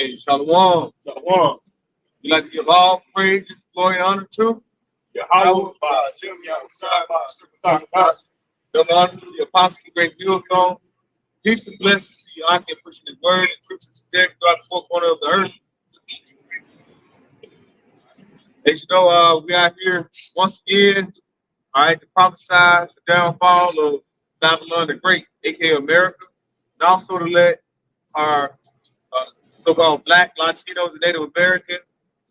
Hey, Shalom. Shalom. We like to give all praises, glory, and honor to Yahweh, give honor to the apostle, the great millstone. Peace and blessings to you. I can push this word and truth and sincerity throughout the four corners of the earth. As you know, we are here once again, all right, to prophesy the downfall of Babylon the Great, aka America, and also to let our so-called Black, Latinos, and Native Americans,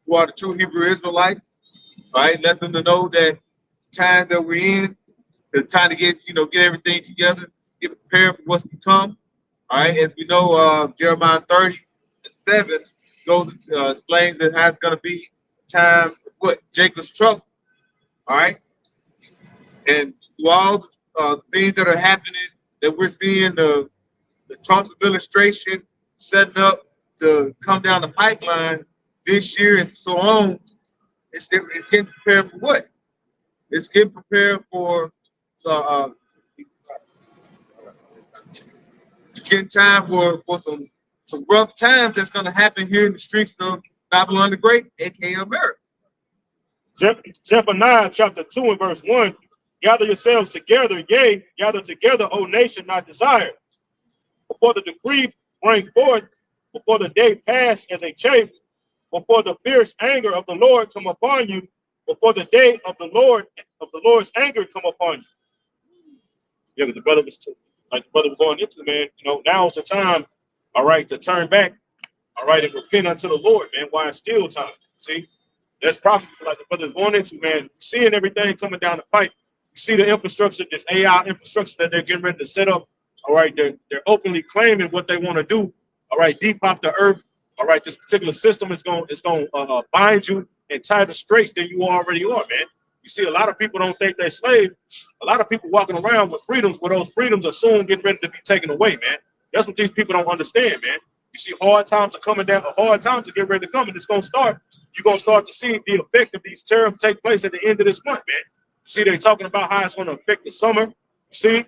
who are the true Hebrew Israelites, all right, let them to know that the time that we're in, the time to get everything together, get prepared for what's to come. All right, as we know, Jeremiah 30:7 goes explains that how it's going to be time what Jacob's trouble. All right, and through all the things that are happening that we're seeing, the Trump administration setting up to come down the pipeline this year and so on, it's getting prepared for what? It's getting prepared for getting time for some rough times that's going to happen here in the streets of Babylon the Great, aka America. Zephaniah chapter 2 and verse 1. Gather yourselves together, yea, gather together, O nation not desired. Before the decree bring forth, before the day pass as a chafe, before the fierce anger of the Lord come upon you, before the day of the Lord's anger come upon you. Yeah, but the brother was like the brother was going into, man, now's the time, all right, to turn back, all right, and repent unto the Lord, man, while it's still time. See, that's prophecy like the brother's going into, man, seeing everything coming down the pipe. You see the infrastructure, this AI infrastructure that they're getting ready to set up. All right, they're openly claiming what they want to do. All right, depop the earth. All right, this particular system is going bind you in tighter straits than you already are, man. You see, a lot of people don't think they're slaves. A lot of people walking around with freedoms, where those freedoms are soon getting ready to be taken away, man. That's what these people don't understand, man. You see, hard times are coming down. Hard times are getting ready to come, and it's going to start. You're going to start to see the effect of these tariffs take place at the end of this month, man. You see, they're talking about how it's going to affect the summer. You see,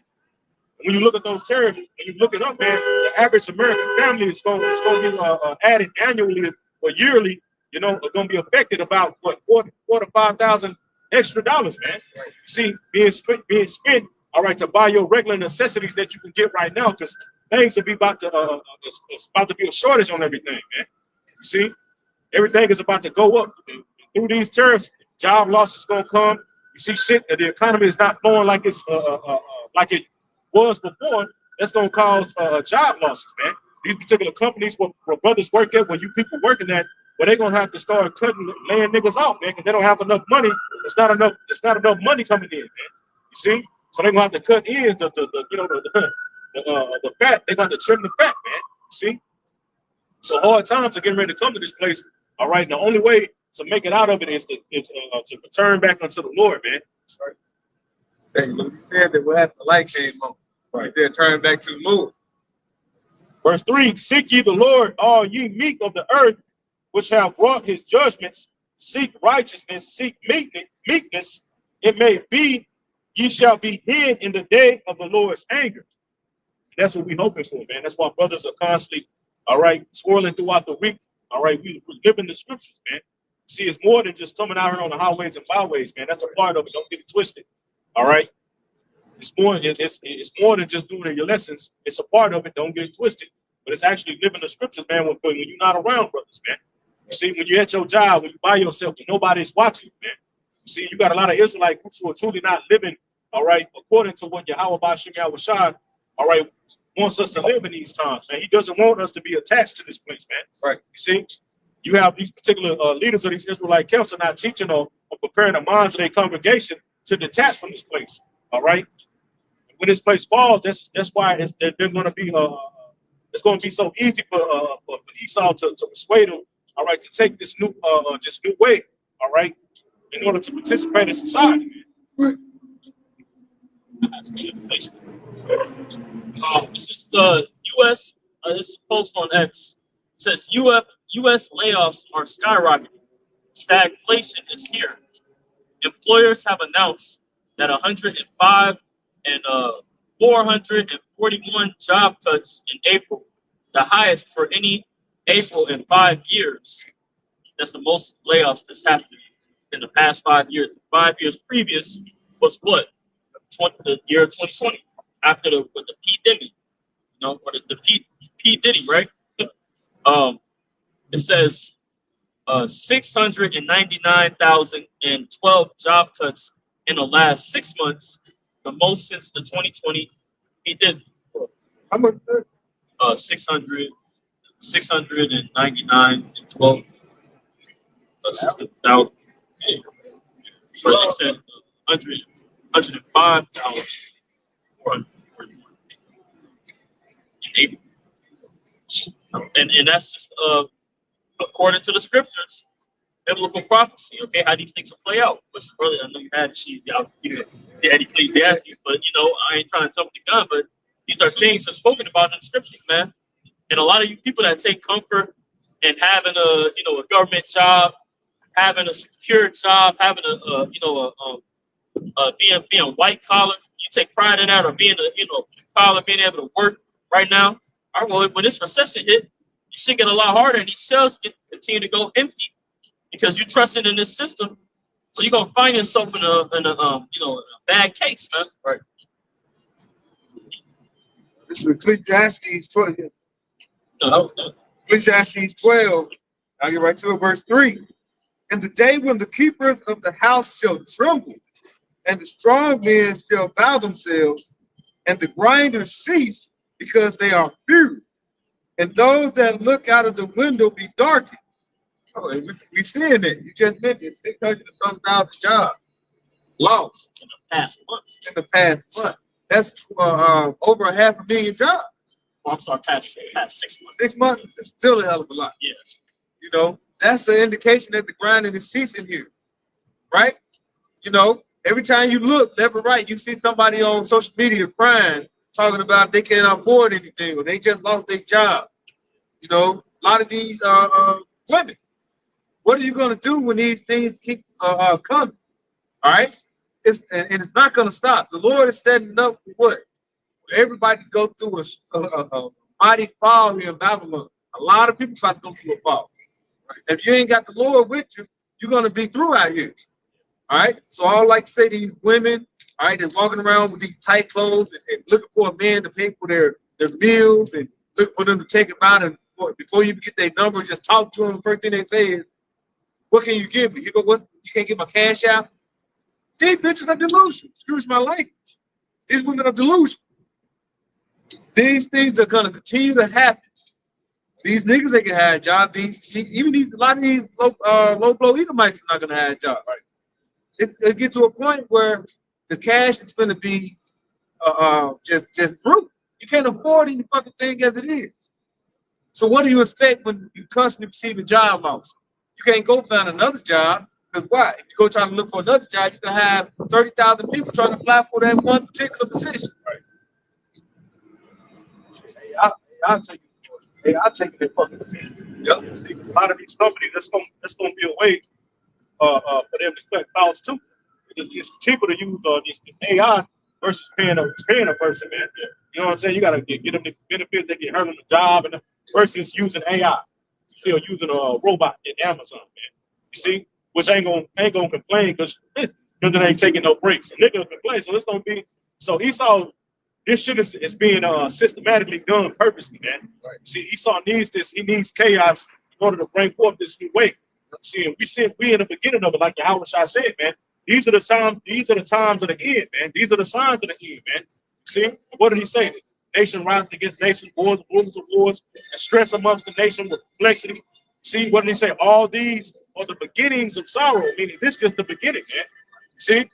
when you look at those tariffs, and you look it up, man, the average American family is going to be added annually or yearly. Are going to be affected about what $4,000 to $5,000 extra dollars, man. You see, being spent, all right, to buy your regular necessities that you can get right now, because things will be it's about to be a shortage on everything, man. You see, everything is about to go up. Through these tariffs, job loss is going to come. You see, shit, the economy is not flowing like it's like it was before. That's going to cause job losses, man. These particular companies where brothers work at, where you people working at, where they're going to have to start laying niggas off, man, because they don't have enough money. It's not enough money coming in, man. You see, so they're going to have to cut in the fat. They're going to trim the fat, man. You see, so hard times are getting ready to come to this place. All right, and the only way to make it out of it is to return back unto the Lord, man. Right. He said that what happened, the light came on. Right there, turn back to the Lord. Verse 3: Seek ye the Lord, all ye meek of the earth, which have wrought his judgments. Seek righteousness, seek meekness. It may be ye shall be hid in the day of the Lord's anger. And that's what we're hoping for, man. That's why brothers are constantly, all right, swirling throughout the week. All right, we live in the scriptures, man. See, it's more than just coming out here on the highways and byways, man. That's a part of it. Don't get it twisted. All right. It's more than just doing your lessons. It's a part of it. Don't get it twisted. But it's actually living the scriptures, man, when you're not around brothers, man. You see, when you're at your job, when you by yourself, when nobody's watching, man. You see, you got a lot of Israelite groups who are truly not living, all right, according to what Yahweh Bashim Yahushua, all right, wants us to live in these times, man. He doesn't want us to be attached to this place, man. Right. You see, you have these particular leaders of these Israelite camps are not teaching or preparing the minds of their congregation to detach from this place. All right. When this place falls, that's why they're going to be it's going to be so easy for Esau to persuade them, all right, to take this new way, all right, in order to participate in society, man. Right. This is U.S. This post on X. It says U.S. layoffs are skyrocketing. Stagflation is here. Employers have announced that 105 and 441 job cuts in April, the highest for any April in 5 years. That's the most layoffs that's happened in the past 5 years. 5 years previous was what? The year 2020, after with the P Diddy, or the P Diddy, right? It says 699,012 job cuts in the last 6 months, the most since the 2020 P Diddy. How much? 699 and 12, 6,000. But they said 105,000 in April. And that's just according to the scriptures, biblical prophecy. Okay, how these things will play out. Which really, I know you had Ecclesiastes, but I ain't trying to jump the gun, but these are things that's spoken about in the scriptures, man. And a lot of you people that take comfort in having a government job, having a secure job, having being white collar, you take pride in that, or being collar, being able to work right now. All right, well, when this recession hit, you should get a lot harder, and these shelves continue to go empty because you're trusting in this system. So you're gonna find yourself in a bad case, man. Right. This is Ecclesiastes 12. No, that was good. Ecclesiastes 12. I'll get right to it, verse 3. And the day when the keepers of the house shall tremble, and the strong men shall bow themselves, and the grinders cease, because they are few, and those that look out of the window be darkened. Oh, we seeing it. You just mentioned 600 and some thousand jobs lost In the past month. in the past month. That's over 500,000 jobs. Oh, I'm sorry, past 6 months. 6 months is still a hell of a lot. Yes. That's the indication that the grinding is ceasing here, right? Every time you look left or right, you see somebody on social media crying, talking about they can't afford anything or they just lost their job. A lot of these women. What are you going to do when these things keep coming? All right, it's not going to stop. The Lord is setting up for what? For everybody to go through a mighty fall here in Babylon. A lot of people about to go through a fall. If you ain't got the Lord with you, you're going to be through out here. All right. So I like to say these women, all right, that's walking around with these tight clothes and looking for a man to pay for their meals and look for them to take them out. And before you get their number, just talk to them. The first thing they say is, "What can you give me?" You go, "What? You can't get my cash out?" These bitches are delusional. Excuse my language. These women are delusional. These things are going to continue to happen. These niggas that can have a job, a lot of these low blow Edomites are not going to have a job, right? It gets to a point where the cash is going to be just brutal. You can't afford any fucking thing as it is. So what do you expect when you constantly receiving job loss? You can't go find another job because why? If you go try to look for another job, you can have 30,000 people trying to apply for that one particular position. Right? I'll take it. Hey, I'll take that fucking position. Yep. See, because a lot of these companies, that's gonna be a way for them to cut costs too. It's cheaper to use this AI versus paying a person, man. You know what I'm saying? You gotta get them the benefits they get hurt on the job, and versus using AI, still using a robot in Amazon, man. You see, which ain't gonna complain because it ain't taking no breaks. And they're gonna complain, so it's gonna be so Esau. This shit is being systematically done purposely, man. Right. See, Esau needs this. He needs chaos in order to bring forth this new way. See, we in the beginning of it, like Howard Shah said, man. These are the times. These are the times of the end, man. These are the signs of the end, man. See, what did he say? Nation rising against nation, wars, rumors of wars, and stress amongst the nation with complexity. See, what did he say? All these are the beginnings of sorrow. Meaning, this is the beginning, man. See.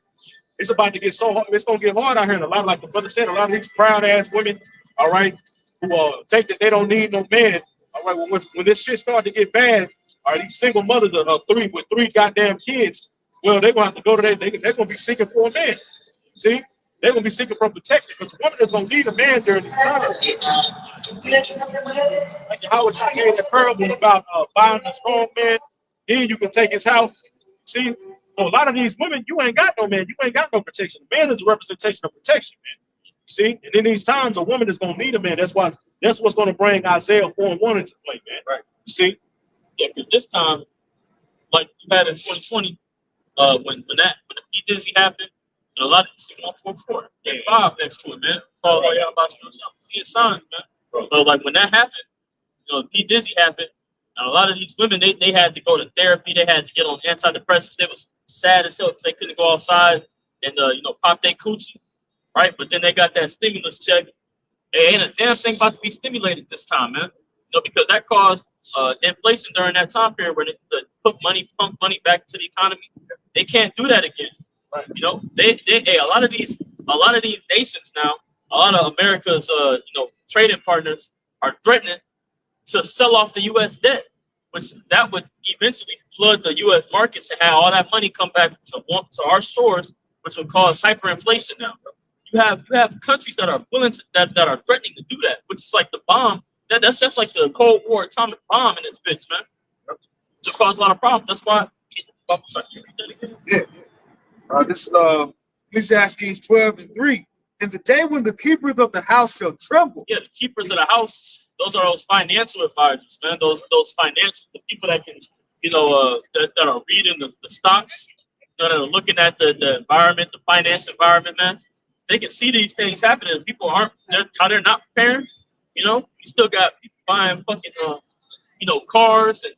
It's about to get so hard. It's gonna get hard out here. And a lot, like the brother said, a lot of these proud ass women, all right, who think that they don't need no man. All right, when this shit start to get bad, all right, these single mothers of three goddamn kids, well, they're gonna have to go to they're gonna be seeking for a man. See, they're gonna be seeking for protection because the woman is gonna need a man during this time. Like how I gave the parable about buying a strong man, then you can take his house. See. So a lot of these women, you ain't got no man. You ain't got no protection. The man is a representation of protection, man. See? And in these times, a woman is going to need a man. That's what's going to bring Isaiah 4:1 into play, man. Right. You see? Yeah, because this time, like you had in 2020, when the P Dizzy happened, and a lot of these 144, and 5 next to it, man. Oh, yeah, I'm about to do something. See signs, man. So like when that happened, P Dizzy happened, and a lot of these women they had to go to therapy, they had to get on antidepressants. They was sad as hell because they couldn't go outside and pop their coochie, right? But then they got that stimulus check. It ain't a damn thing about to be stimulated this time, man. Because that caused inflation during that time period where they pump money back into the economy. They can't do that again. Right. A lot of these nations now, a lot of America's trading partners are threatening to sell off the U.S. debt, which that would eventually flood the U.S. markets and have all that money come back to our shores, which would cause hyperinflation now. You have countries that are willing to, that are threatening to do that, which is like the bomb. That's just like the Cold War atomic bomb in this bitch, man. To cause a lot of problems. That's why. Yeah. This is Ecclesiastes 12:3. In the day when the keepers of the house shall tremble. Yeah, the keepers of the house. Those are those financial advisors, man. Those financial the people that can, that are reading the stocks, that are looking at the environment, the finance environment, man. They can see these things happening. People they're not preparing. You still got people buying fucking cars and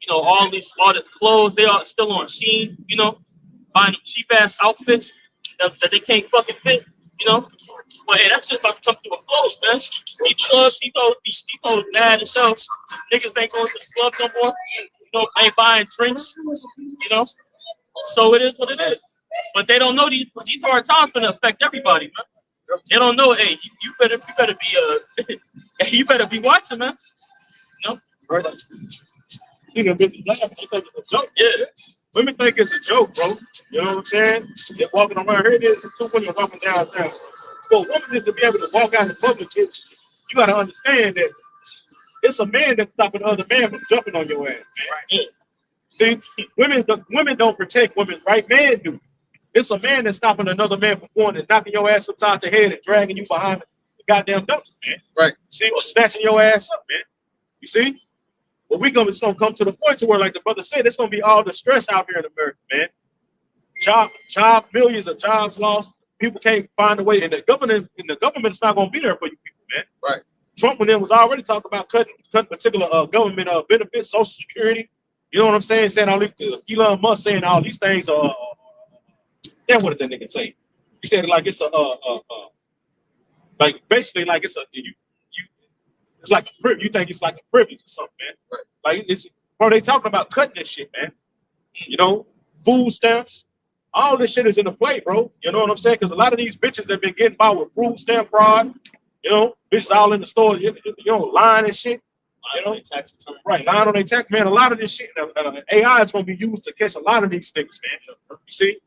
all this clothes. They are still on Shein, buying them cheap ass outfits that they can't fucking fit, But hey, that's just about to come to a close, man. These hoes mad as hell. Niggas ain't going to the club no more. Ain't buying drinks, So it is what it is. But they don't know these hard times gonna affect everybody, man. They don't know. Hey, you better be you better be watching, man. Right. Nigga, bitches laugh. They think it's a joke. Yeah. Women think it's a joke, bro. You know what I'm saying? They're walking around here. There's 2 women walking downtown. For a woman just to be able to walk out in public, you got to understand that it's a man that's stopping other man from jumping on your ass, man. Right. Yeah. See, women don't protect women, right? Men do. It's a man that's stopping another man from going and knocking your ass upside the head and dragging you behind the goddamn dumpster, man. Right. See, or snatching your ass up, man. You see? Well, it's gonna come to the point to where, like the brother said, it's gonna be all the stress out here in America, man. Job, millions of jobs lost. People can't find a way, and the government's not gonna be there for you people, man. Right. Trump when was already talking about cutting particular government benefits, Social Security. You know what I'm saying? Saying all these, Elon Musk saying all these things. Then what did that nigga say? He said like it's like basically like it's it's like a privilege. You think it's like a privilege or something, man? Right. Like they talking about cutting this shit, man. Food stamps, all this shit is in the play, bro. You know what I'm saying? Because a lot of these bitches that been getting by with food stamp fraud, bitches all in the store, lying and shit. Tax return. Right, lying on their tax, man. A lot of this shit, AI is gonna be used to catch a lot of these niggas, man. You see?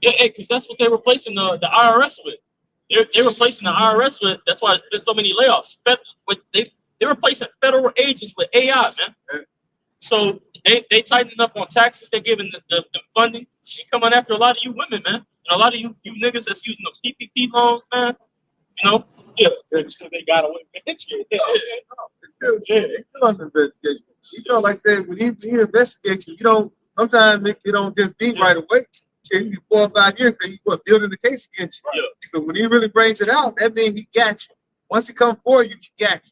Yeah, because that's what they're replacing the IRS with. They're replacing the IRS with. That's why there's so many layoffs. They're replacing federal agents with AI, man. So they tightening up on taxes. They're giving the funding. They're coming after a lot of you women, man, and a lot of you niggas that's using the PPP loans, man. Yeah, because they got away with it. Yeah. It's still under investigation. Like I said, when you investigate you, sometimes it don't just beat right away. It can be 4 or 5 years because you building the case against you. Yeah. So when he really brings it out, that means he got you. Once he come forward, he got you.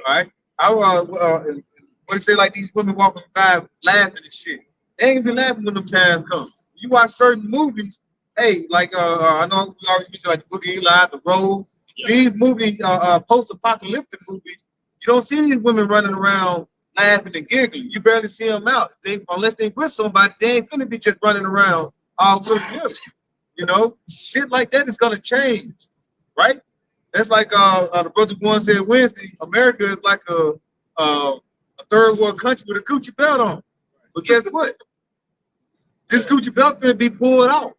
Right. All right. What say like these women walking by laughing and shit. They ain't gonna be laughing when them times come. You watch certain movies, hey, like I know we already mentioned like the Book of Eli, The Road. Yeah. These movies, post-apocalyptic movies, you don't see these women running around laughing and giggling. You barely see them out. Unless they with somebody, they ain't gonna be just running around all over the shit like that is gonna change, right? That's like the brother one said Wednesday. America is like a third world country with a Gucci belt on. But guess what? This Gucci belt gonna be pulled out.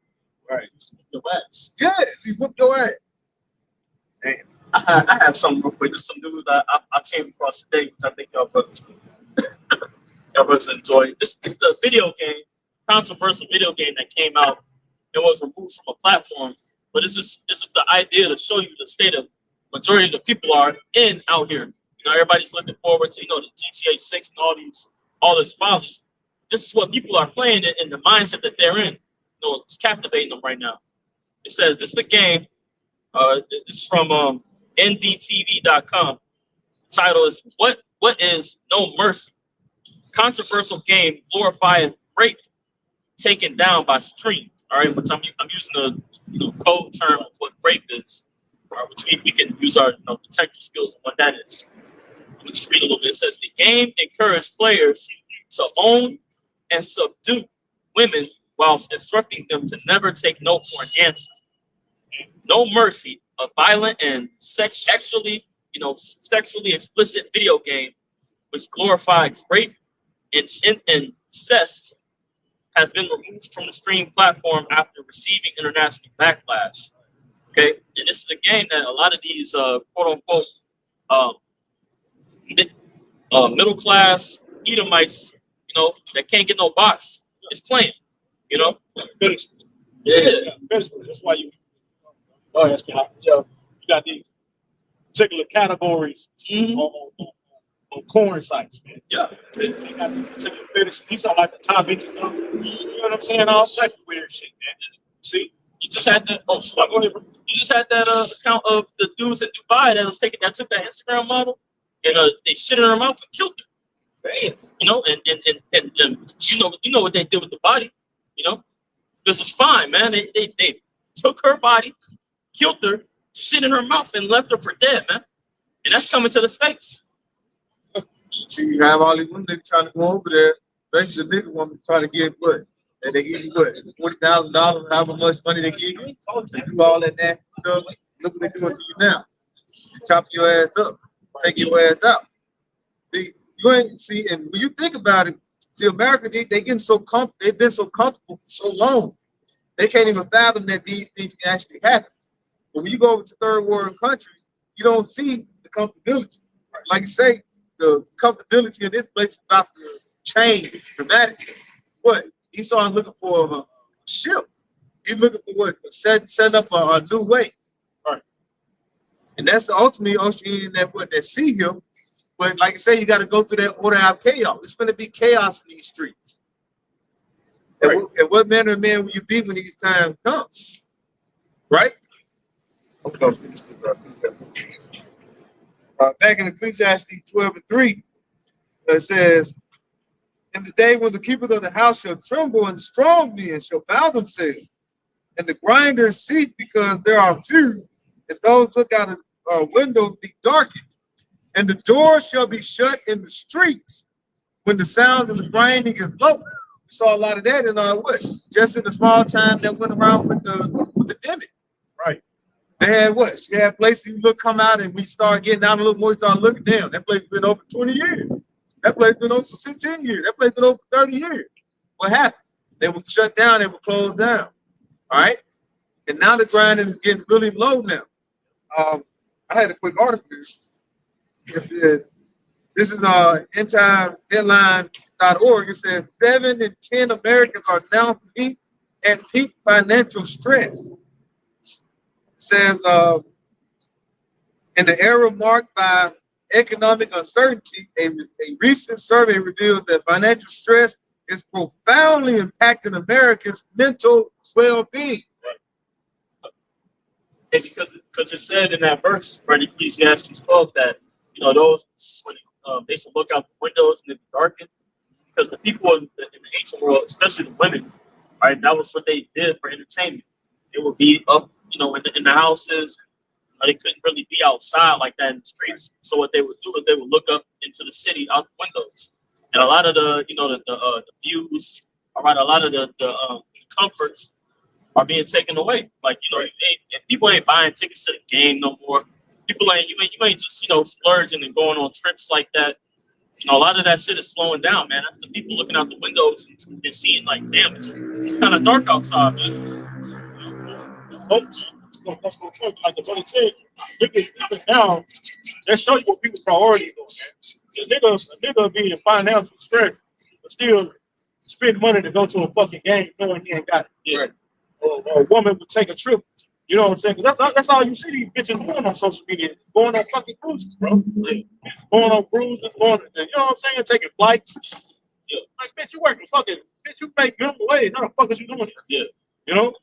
Right. Your ass. Yeah, you whoop your ass. Damn. I have something real quick. There's some news I came across today, which I think y'all brothers enjoy. This is a video game, controversial video game that came out. It was removed from a platform, but this is the idea to show you the state of majority of the people are in out here. everybody's looking forward to the GTA 6 and all this following. This is what people are playing in the mindset that they're in. It's captivating them right now. It says this is the game. It's from ndtv.com. The title is What is No Mercy? Controversial game glorifying rape taken down by stream. All right, which I'm using the code term of what rape is, which we can use our detective skills on what that is. Let me just read a little bit. It says the game encouraged players to own and subdue women whilst instructing them to never take no for an answer. No Mercy, a violent and sexually explicit video game which glorified rape and incest, has been removed from the stream platform after receiving international backlash. Okay, and this is a game that a lot of these quote unquote middle class Edomites, that can't get no box, is playing. Finish. Yeah. Finish. That's why you. Oh, that's kind of, you got these particular categories on corn sites, man. Yeah. They got these particular finish. These are like the top bitches. You know what I'm saying? All type of weird shit, man. See, You just had that. Oh, sorry, go ahead, bro. You just had that account of the dudes in Dubai that took that Instagram model and they shit in her mouth and killed her. damn. And you know what they did with the body. This was fine, man. They took her body, killed her, shit in her mouth, and left her for dead, man. And that's coming to the States. So you have all these women trying to go over there, especially the bigger woman trying to get what? And they give you what? $40,000, however much money they give you. They do all that nasty stuff. Look what they're doing to you now. They chop your ass up, take your ass out. See, and when you think about it, see, America, they've been so comfortable for so long, they can't even fathom that these things can actually happen. But when you go over to third world countries, you don't see the comfortability. Like you say, the comfortability in this place is about to change dramatically. What? Esau's looking for a ship. He's looking for what? Set up a new way. Right. And that's ultimately Oceanian that see him. But like I say, you got to go through that order of chaos. It's going to be chaos in these streets. Right. And what manner of man will you be when these times come? Right? Back in Ecclesiastes 12:3, it says, in the day when the keepers of the house shall tremble and strong men shall bow themselves, and the grinders cease because there are few, and those look out of windows be darkened, and the doors shall be shut in the streets when the sound of the grinding is low. We saw a lot of that in just in the small time that went around with the demic. Right. They had what? They had places you come out and we start getting down a little more, start looking down. That place has been over 20 years. That place been over 15 years. That place been over 30 years. What happened? They were shut down, they were closed down. All right. And now the grinding is getting really low now. I had a quick article. It says, this is endtimedeadline.org. It says 7 in 10 Americans are now at peak financial stress. It says in the era marked by economic uncertainty, a recent survey reveals that financial stress is profoundly impacting Americans' mental well-being. And because it said in that verse, right, Ecclesiastes 12, that those when they should look out the windows and it be darkened, because the people in the ancient world, especially the women, right, that was what they did for entertainment. They would be up, in the houses. They couldn't really be outside like that in the streets. So what they would do is they would look up into the city out the windows, and a lot of the views, all right, a lot of the comforts are being taken away. Like people ain't buying tickets to the game no more. People ain't you ain't just splurging and going on trips like that. A lot of that shit is slowing down, man. That's the people looking out the windows and seeing like, damn, it's kind of dark outside, man. Like the brother said, niggas now, that shows you what people's priorities are, man. A nigga be in financial stress, but still spend money to go to a fucking game knowing he ain't got it. Yeah. Or a woman would take a trip You know what I'm saying? That's all you see these bitches doing on social media. Going on fucking cruises, bro. Like, going on cruises, going, you know what I'm saying? Taking flights. Yeah. Like, bitch, you working fucking, bitch, you make minimum wage. How the fuck is you doing this? Yeah. You know?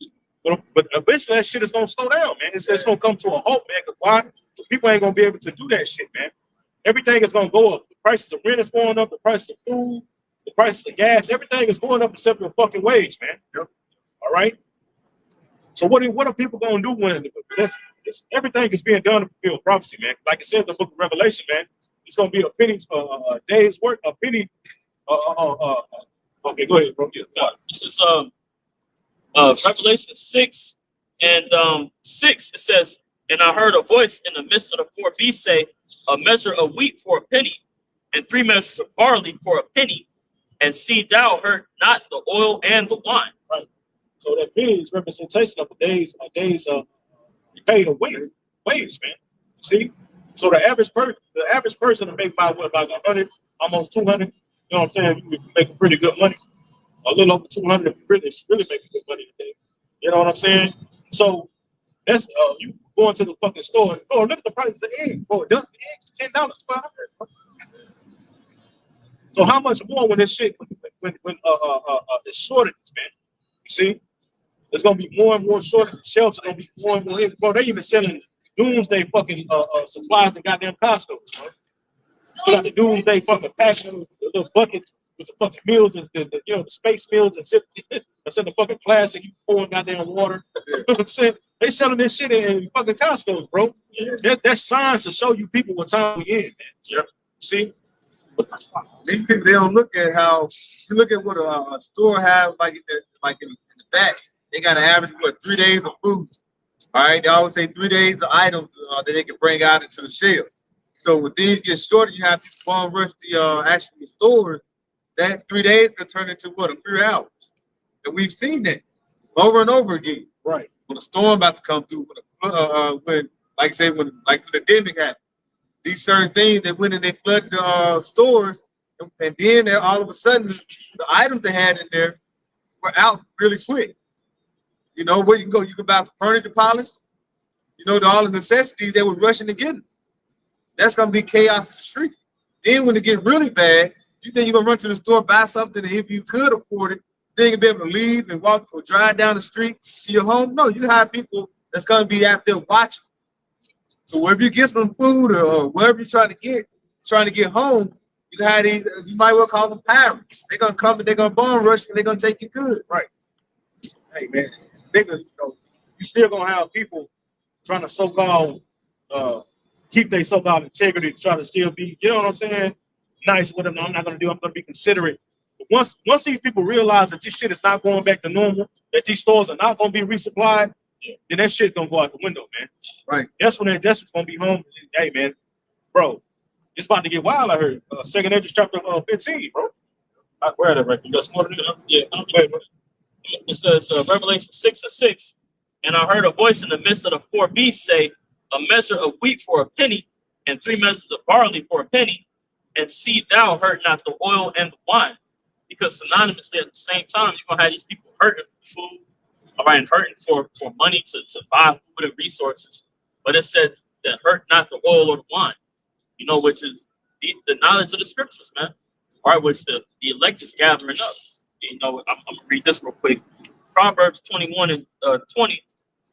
But eventually that shit is going to slow down, man. It's going to come to a halt, man. Because why? People ain't going to be able to do that shit, man. Everything is going to go up. The prices of rent is going up. The prices of food. The prices of gas. Everything is going up except your fucking wage, man. Yep. All right? So what are people going to do when everything is being done to fulfill prophecy, man? Like it says in the book of Revelation, man, it's going to be a penny, a day's work, a penny. Okay, go ahead, bro. Yeah. This is Revelation 6 and 6. It says, "And I heard a voice in the midst of the four beasts say, a measure of wheat for a penny, and 3 measures of barley for a penny, and see thou hurt not the oil and the wine." Right. So that penny is representation of a day's you paid a wage, man. See? So the average person will make about 100, almost 200. You know what I'm saying? You make pretty good money. A little over 200 really making good money today. You know what I'm saying? So that's you going to the fucking store. Oh, look at the price of eggs. Oh, dozen eggs, $10 $500. So how much more when this shit when it's shortages, man? You see? There's gonna be more and more shortage. The shelves are gonna be more and more. Bro, they even selling doomsday fucking supplies in goddamn Costco. Bro. You got the doomsday fucking packing, the little bucket with the fucking meals, and the space meals, and instead of fucking plastic, you pouring goddamn water. You know what I'm saying? They selling this shit in fucking Costco's, bro. That's signs to show you people what time we in, man. Yep. See? These people, they don't look at how you look at what a store have like in the back. They got an average of 3 days of food. All right, they always say 3 days of items that they can bring out into the shelf. So when things get shorter, you have people go and rush the actual stores. That 3 days can turn into what, a few hours, and we've seen that over and over again. Right. When a storm about to come through, when like I say when the pandemic happened, these certain things that went and they flooded the stores, and then all of a sudden the items they had in there were out really quick. You know where you can go? You can buy furniture polish. You know, all the necessities they were rushing to get them. That's gonna be chaos in the street. Then when it get really bad, you think you're gonna run to the store, buy something, and if you could afford it, then you'll be able to leave and walk or drive down the street to your home. No, you have people that's gonna be out there watching. So wherever you get some food or wherever you're trying to get home, you can have these. You might well call them pirates. They're gonna come and they're gonna bomb rush and they're gonna take you good. Right. Hey man, you still gonna have people trying to so-called keep their so-called integrity, try to still be, you know what I'm saying, nice with them. No, I'm not gonna be considerate. But once these people realize that this shit is not going back to normal, that these stores are not gonna be resupplied, then that shit's gonna go out the window, man. Right. That's what's gonna be home. Hey man, bro, it's about to get wild. I heard. Second Edges chapter 15, bro. Where are they? Right? You got some more to do? Yeah. It says Revelation 6 and 6, "And I heard a voice in the midst of the four beasts say, a measure of wheat for a penny, and 3 measures of barley for a penny, and see thou hurt not the oil and the wine." Because synonymously at the same time, you're gonna have these people hurting for food, all right, and hurting for money to buy food and resources. But it said that hurt not the oil or the wine, you know, which is the knowledge of the scriptures, man. All right, which the elect is gathering up. You know, I'm gonna read this real quick. Proverbs 21 and 20.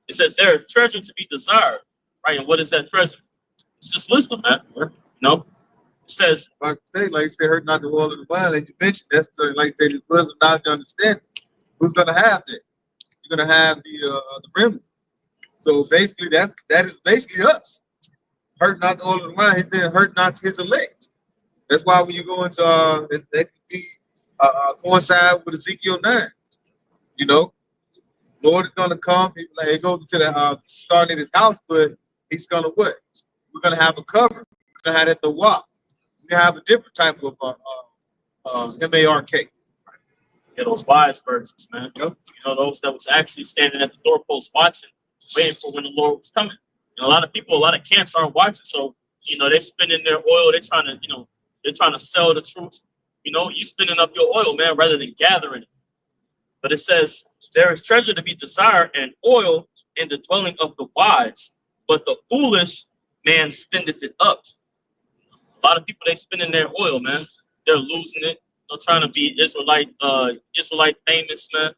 It says, "There is treasure to be desired," right? And what is that treasure? It's just wisdom, man. You know, it says, Like you say, hurt not the oil and the wine. Like you mentioned, that's like you say, this wisdom, knowledge, understanding. Who's gonna have that? You're gonna have the remnant. So basically, that is basically us. Hurt not the oil and the wine. He said, hurt not his elect. That's why when you go into that could be coincide with Ezekiel 9. You know, Lord is gonna come. It goes to the starting his house, but he's gonna what? We're gonna have a cover. We're gonna have it the walk. We're gonna have a different type of MARK. yeah, those wise virgins, man. Yep. You know, those that was actually standing at the doorpost watching, waiting for when the Lord was coming. You know, a lot of camps aren't watching, so you know they're spending their oil. They're trying to sell the truth. You know, you spending up your oil, man, rather than gathering it. But it says there is treasure to be desired, and oil in the dwelling of the wise, but the foolish man spendeth it up. A lot of people, they spending their oil, man. They're losing it. They're trying to be Israelite famous, man.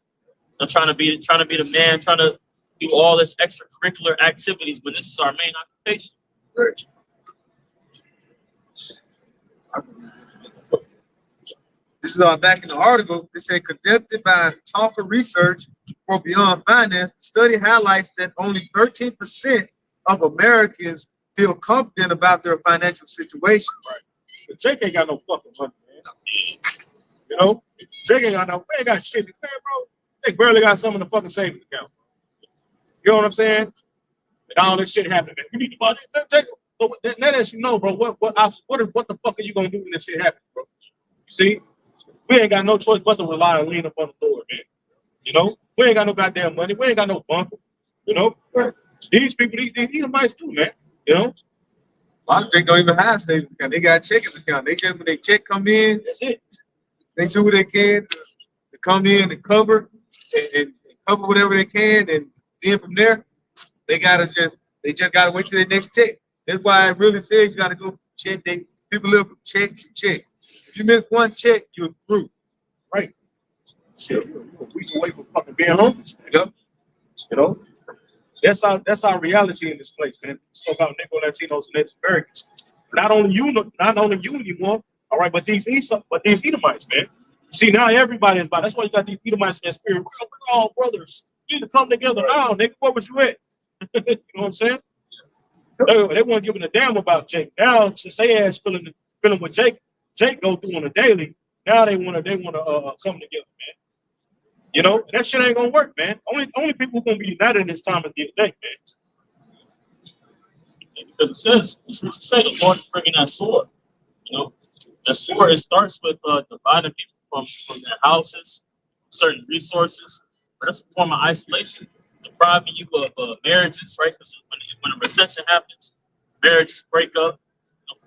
They're trying to be the man, trying to do all this extracurricular activities when this is our main occupation. This is back in the article. It said conducted by Talker Research for Beyond Finance. The study highlights that only 13% of Americans feel confident about their financial situation. Right. But Jake ain't got no fucking money, man. You know, Jake ain't got shit. Man, bro, they barely got some in the fucking savings account. You know what I'm saying? And all this shit happening. You need to buy that. Jake, so that lets you know, bro. What the fuck are you gonna do when this shit happens, bro? You see, we ain't got no choice but to rely and lean up on the Lord, man. You know, we ain't got no goddamn money. We ain't got no bunker. You know, these people, these Edomites do, man. You know, A lot of them don't even have savings account. They got a checking account. They just when they check come in, that's it. they do what they can to come in and cover and cover whatever they can, and then from there, they just gotta wait till their next check. That's why it really says you gotta go from check. People live from check to check. If you miss one check, you're through. Right. Shit, you're a week away from fucking being homeless. Yep. You know, that's our reality in this place, man. So-called Negro Latinos and Native Americans. Not only you anymore. All right, but these Edomites, man. See, now everybody is about. That's why you got these Edomites in their spirit. We're all brothers. You need to come together now, nigga. Where was you at? You know what I'm saying? They weren't giving a damn about Jake. Now, since they ass feeling what Jake go through on a daily, now they wanna come together, man. You know, that shit ain't gonna work, man. Only people who gonna be united in this time is getting Jake, man. Because it says, the Lord is bringing that sword. You know, that sword, it starts with dividing people from their houses, certain resources. But that's a form of isolation, depriving you of marriages, right? Because when a recession happens, marriages break up,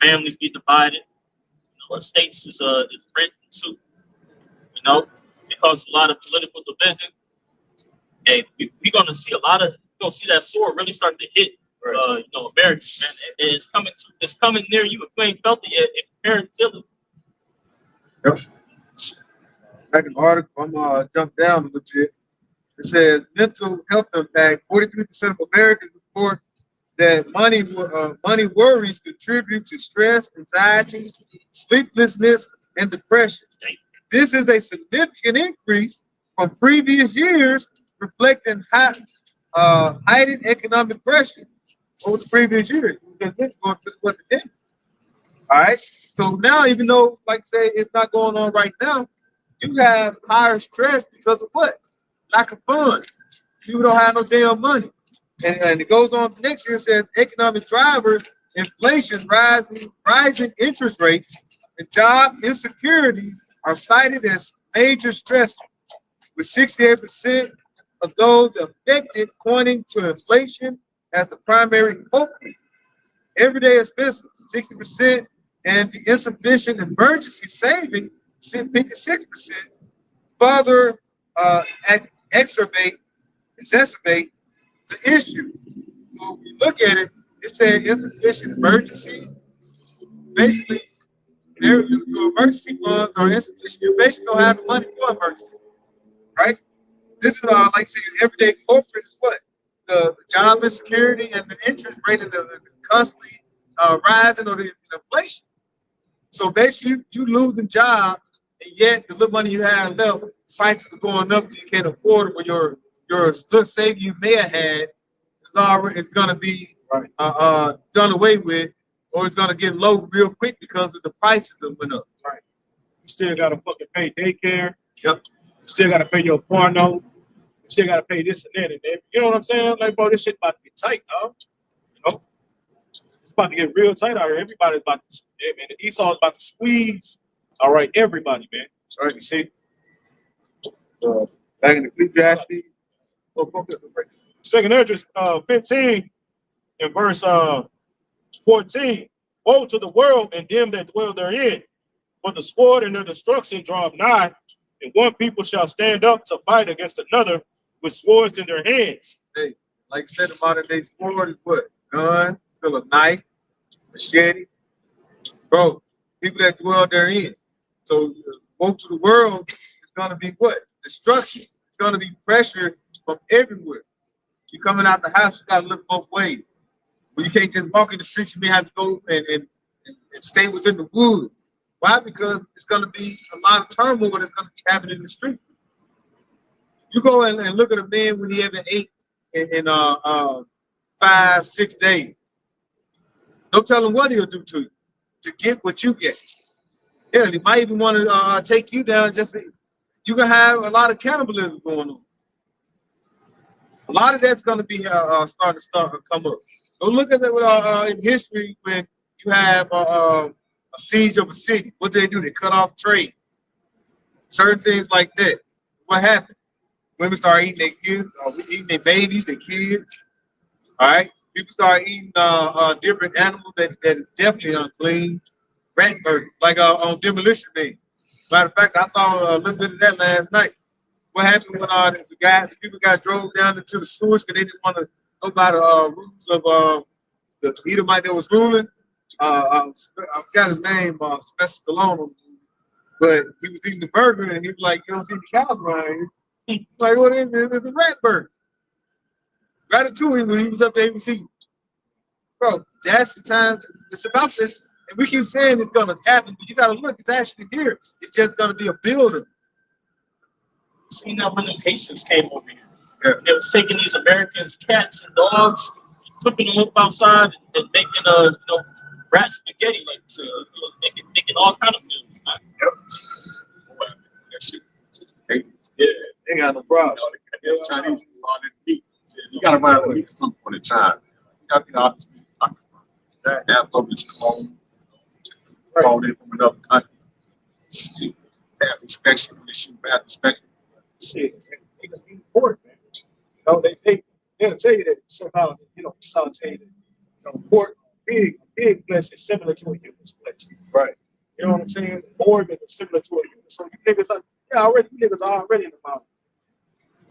families be divided. Estates is rent too. You know, it causes a lot of political division. And we're gonna see that sword really start to hit America, man. And it's coming near you. If you ain't felt it yet, prepare to feel it. Yep. Back in the article, I'm gonna jump down a little bit. It says mental health impact. 43% of Americans report that money worries contribute to stress, anxiety, sleeplessness, and depression. This is a significant increase from previous years, reflecting heightened economic pressure over the previous years. All right. So now, even though, like say, it's not going on right now, you have higher stress because of what? Lack of funds. People don't have no damn money. And it goes on next year, says economic drivers, inflation, rising interest rates, and job insecurity are cited as major stressors, with 68% of those affected pointing to inflation as the primary culprit. Everyday expenses, 60%, and the insufficient emergency saving, 56%, further exacerbate the issue. So if you look at it, it said insufficient emergencies. Basically, your emergency funds are insufficient. You basically don't have the money for emergency, right? This is like saying everyday corporate is what? The job insecurity and the interest rate and the constantly rising or the inflation. So basically, you losing jobs, and yet the little money you have left, prices are going up, so you can't afford it. When your little saving you may have had is going to be done away with, or it's going to get low real quick because of the prices that went up. Right. You still got to fucking pay daycare. Yep. You still got to pay your porno. You still got to pay this and that and that. You know what I'm saying? Like, bro, this shit about to get tight, dog. You know? It's about to get real tight out here. Everybody's about to, man. The Esau is about to squeeze. All right, everybody, man. That's right. You see? Back in the Ecclesiastes. Second Esdras 15 in verse 14. Woe to the world and them that dwell therein, for the sword and their destruction draw nigh, and one people shall stand up to fight against another with swords in their hands. Hey, Like I said, the modern day sport is what? Gun, still a knife, machete. Bro, people that dwell therein. So most of the world is gonna be what? Destruction. It's gonna be pressure from everywhere. You coming out the house, you gotta look both ways. But you can't just walk in the streets, you may have to go and stay within the woods. Why? Because it's gonna be a lot of turmoil that's gonna be happening in the street. You go and look at a man when he haven't ate in 5, 6 days. Don't tell him what he'll do to you to get what you get. Yeah, he might even want to take you down. You can have a lot of cannibalism going on. A lot of that's going to be starting to come up. Go look at that in history when you have a siege of a city. What they do? They cut off trade. Certain things like that. What happened? Women start eating their kids, eating their babies, their kids. All right. People start eating different animals that is definitely unclean. Rat burger, like on Demolition Day. Matter of fact, I saw a little bit of that last night. What happened when the people got drove down into the sewers because they didn't want to go by the rules of the Edomite that was ruling. I forgot his name, Sylvester Stallone, but he was eating the burger and he was like, "You don't see the cows around here." Like, what is this? It's a rat burger. Ratatouille when he was up there, he was eating. Bro, that's the time. It's about this. And we keep saying it's going to happen, but you got to look. It's actually here. It's just going to be a building. Seen that when the Haitians came over here. Yeah. They was taking these Americans, cats and dogs, flipping them up outside and making rat spaghetti, making all kind of meals. Yep. Yeah, they got no problem. The Chinese people all that meat. You got to buy it at some point in time. You got to be honest with you. That is called in from another country. They have inspection when they shoot bad inspection. Shit, niggas eat pork, man. They'll tell you that somehow, some tell you that, pork, pig flesh is similar to a human's flesh. Right. You know what I'm saying? Organ is similar to a human. So you niggas are already in the mountain.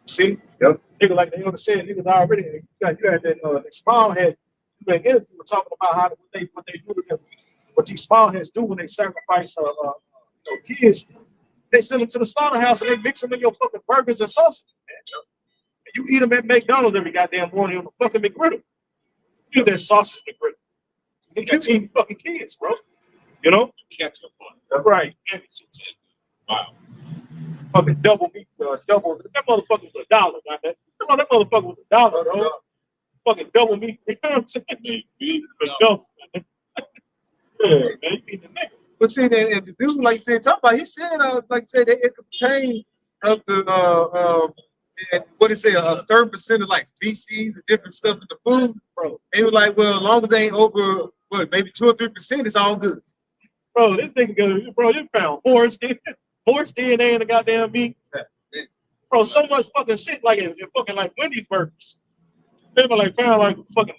See? Yep. Niggas like they understand niggas already. You had that small head. You had interview talking about what they do to them, what these small heads do when they sacrifice kids. They send them to the slaughterhouse and they mix them in your fucking burgers and sausages, man. And you eat them at McDonald's every goddamn morning on the fucking McGriddle. You eat their sausage McGriddle. And you eating fucking kids, bro. You know? Get to the point. Right. Wow. Fucking double meat, double. That motherfucker was $1, man. That motherfucker was $1, bro. Fucking double meat. You know what I'm saying? Yeah, man. You eat the nigga. But see, and the dude, like they talk about, he said, that it could change up to what did it say, 30% of like feces and different stuff in the food, bro. And he was like, well, as long as they ain't over, maybe 2 or 3%, it's all good. Bro, this nigga goes, bro, you found horse DNA in the goddamn meat. Bro, so much fucking shit like it fucking like Wendy's burgers. They were like found like fucking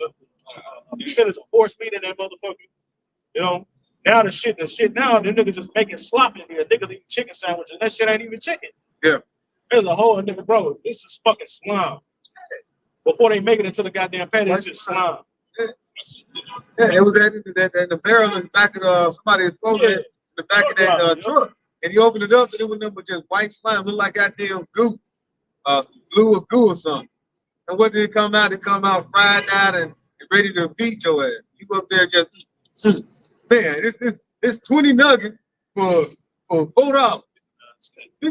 percentage of horse meat in that motherfucker. You know? Now the shit now, the niggas just making slop in here. Niggas eating chicken sandwiches. That shit ain't even chicken. Yeah. There's a whole nigga, bro. This is fucking slime. Before they make it into the goddamn patty, it's just slime. Yeah, it was that the barrel in the back of somebody exploded in the back of that truck. And he opened it up and it was nothing but just white slime, looked like goddamn goo. Glue or something. And what did it come out? It come out fried out and ready to feed your ass. You go up there just man, this 20 nuggets for $4.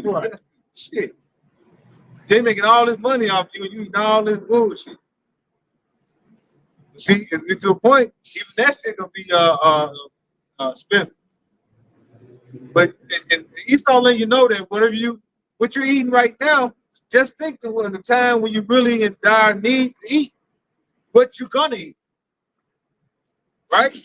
Right. Shit. They making all this money off you and you eating all this bullshit. See, it's to a point, even that shit gonna be expensive. But and Esau letting you know that what you're eating right now, just think to the time when you're really in dire need to eat what you're gonna eat. Right?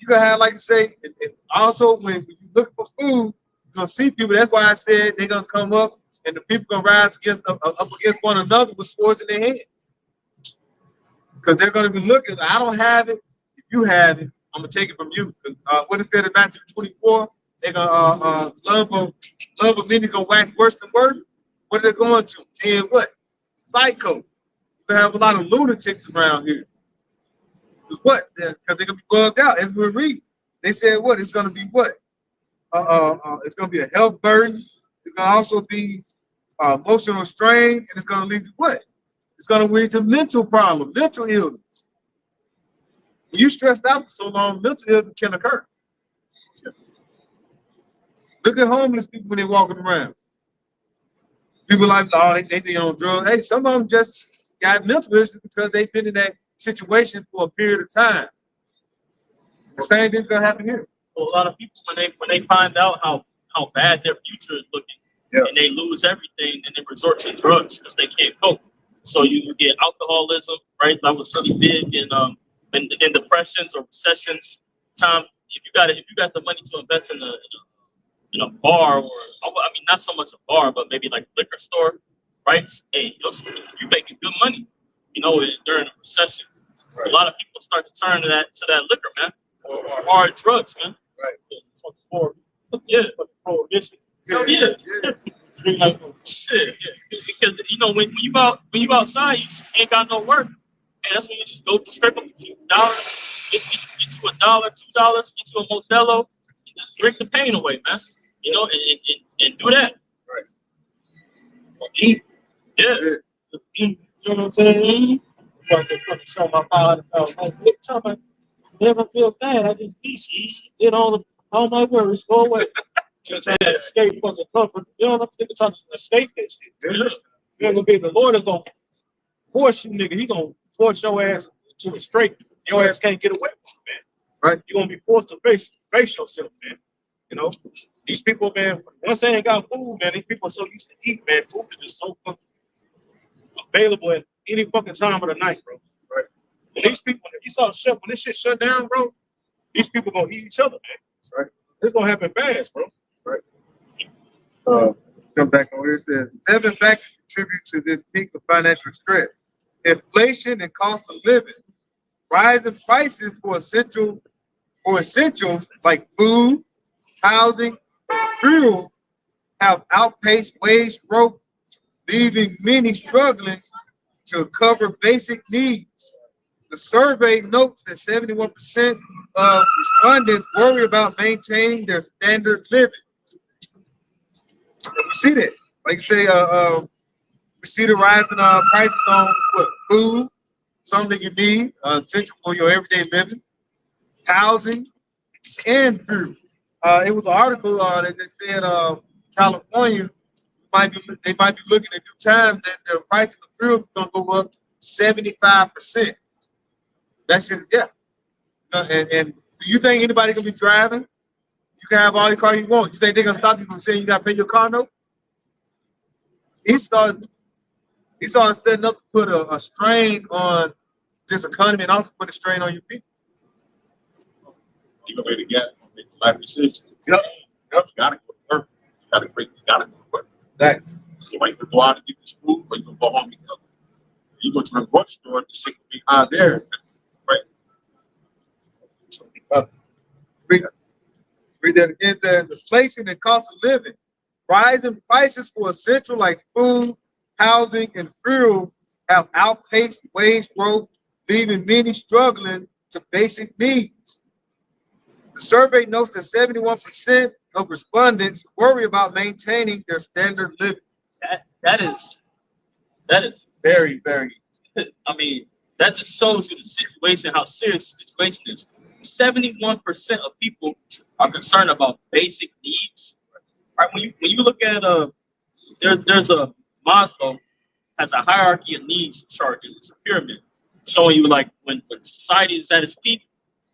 You gonna have, like I say, and also when you look for food, you're gonna see people. That's why I said they're gonna come up and the people gonna rise up against one another with swords in their hand. Because they're gonna be looking, I don't have it. If you have it, I'm gonna take it from you. What it said in Matthew 24, they're gonna love of many gonna wax worse than worse. What are they going to? And what? Psycho. We have a lot of lunatics around here. Because what? Because they're gonna be bugged out as we read. They said what? It's gonna be what? It's gonna be a health burden. It's gonna also be emotional strain, and it's gonna lead to what? It's gonna lead to mental problems, mental illness. When you stressed out for so long, mental illness can occur. Look at homeless people when they're walking around. People like, oh, they be on drugs. Hey, some of them just got mental issues because they've been in that situation for a period of time. The same thing's gonna happen here. Well, a lot of people when they find out how bad their future is looking, and they lose everything, and they resort to drugs because they can't cope. So you get alcoholism, right? That was really big in depressions or recessions time. If you got the money to invest in a bar, or I mean not so much a bar, but maybe like a liquor store, right? Hey, you making good money, during a recession. Right. A lot of people start to turn to that liquor, man, or hard drugs, man. Right. Yeah. Prohibition. So yeah. Shit, yeah. Because when you outside, you just ain't got no work, and that's when you just go scrape up a few dollars, get you $1, $2, get you a Modelo, and just drink the pain away, man. And do that. Right. Eat. Yeah. You know what I'm saying? Because they fucking show my father. What time I never feel sad. I just did all my worries go away. Just trying to escape from the comfort. You know what I'm saying? Trying to escape that shit. You know what I mean? The Lord is gonna force you, nigga. He gonna force your ass to a straight. Your ass can't get away with you, man. Right? You're gonna be forced to face yourself, man. You know, these people, man, once they ain't got food, man, these people are so used to eat, man. Food is just so available at any fucking time of the night, bro. Right? And these people, if you saw shut when this shit shut down, bro, these people gonna eat each other, man. Right? It's gonna happen fast, bro. Right. Come back on here. It says 7 factors contribute to this peak of financial stress: inflation and cost of living, rising prices for essentials like food, housing, and fuel have outpaced wage growth, leaving many struggling to cover basic needs. The survey notes that 71% of respondents worry about maintaining their standard of living. We see that. Like say, we see the rising prices on what, food, something you need, essential for your everyday living, housing, and fuel. It was an article that they said California they might be looking at new time that the price of fuel is going to go up 75%. That's just yeah. And do you think anybody's gonna be driving? You can have all your car you want. You think they're gonna stop you from saying you got to pay your car note? He starts setting up to put a strain on this economy and also put a strain on your people. You gonna make the gas, make the life decision. Yep. You gotta go to work. You gotta go to work. Exactly. So like you go out and get this food, or you gonna go home and go. You go to the grocery store, the shit will be out there. Right. So, read that again. Says inflation and cost of living, rising prices for essential like food, housing, and fuel have outpaced wage growth, leaving many struggling to basic needs. The survey notes that 71% of respondents worry about maintaining their standard of living. That is very, very. I mean, that just shows you the situation, how serious the situation is. 71% of people are concerned about basic needs. Right? When you look at there's a Maslow has a hierarchy of needs chart. It's a pyramid showing you like when society is at its peak,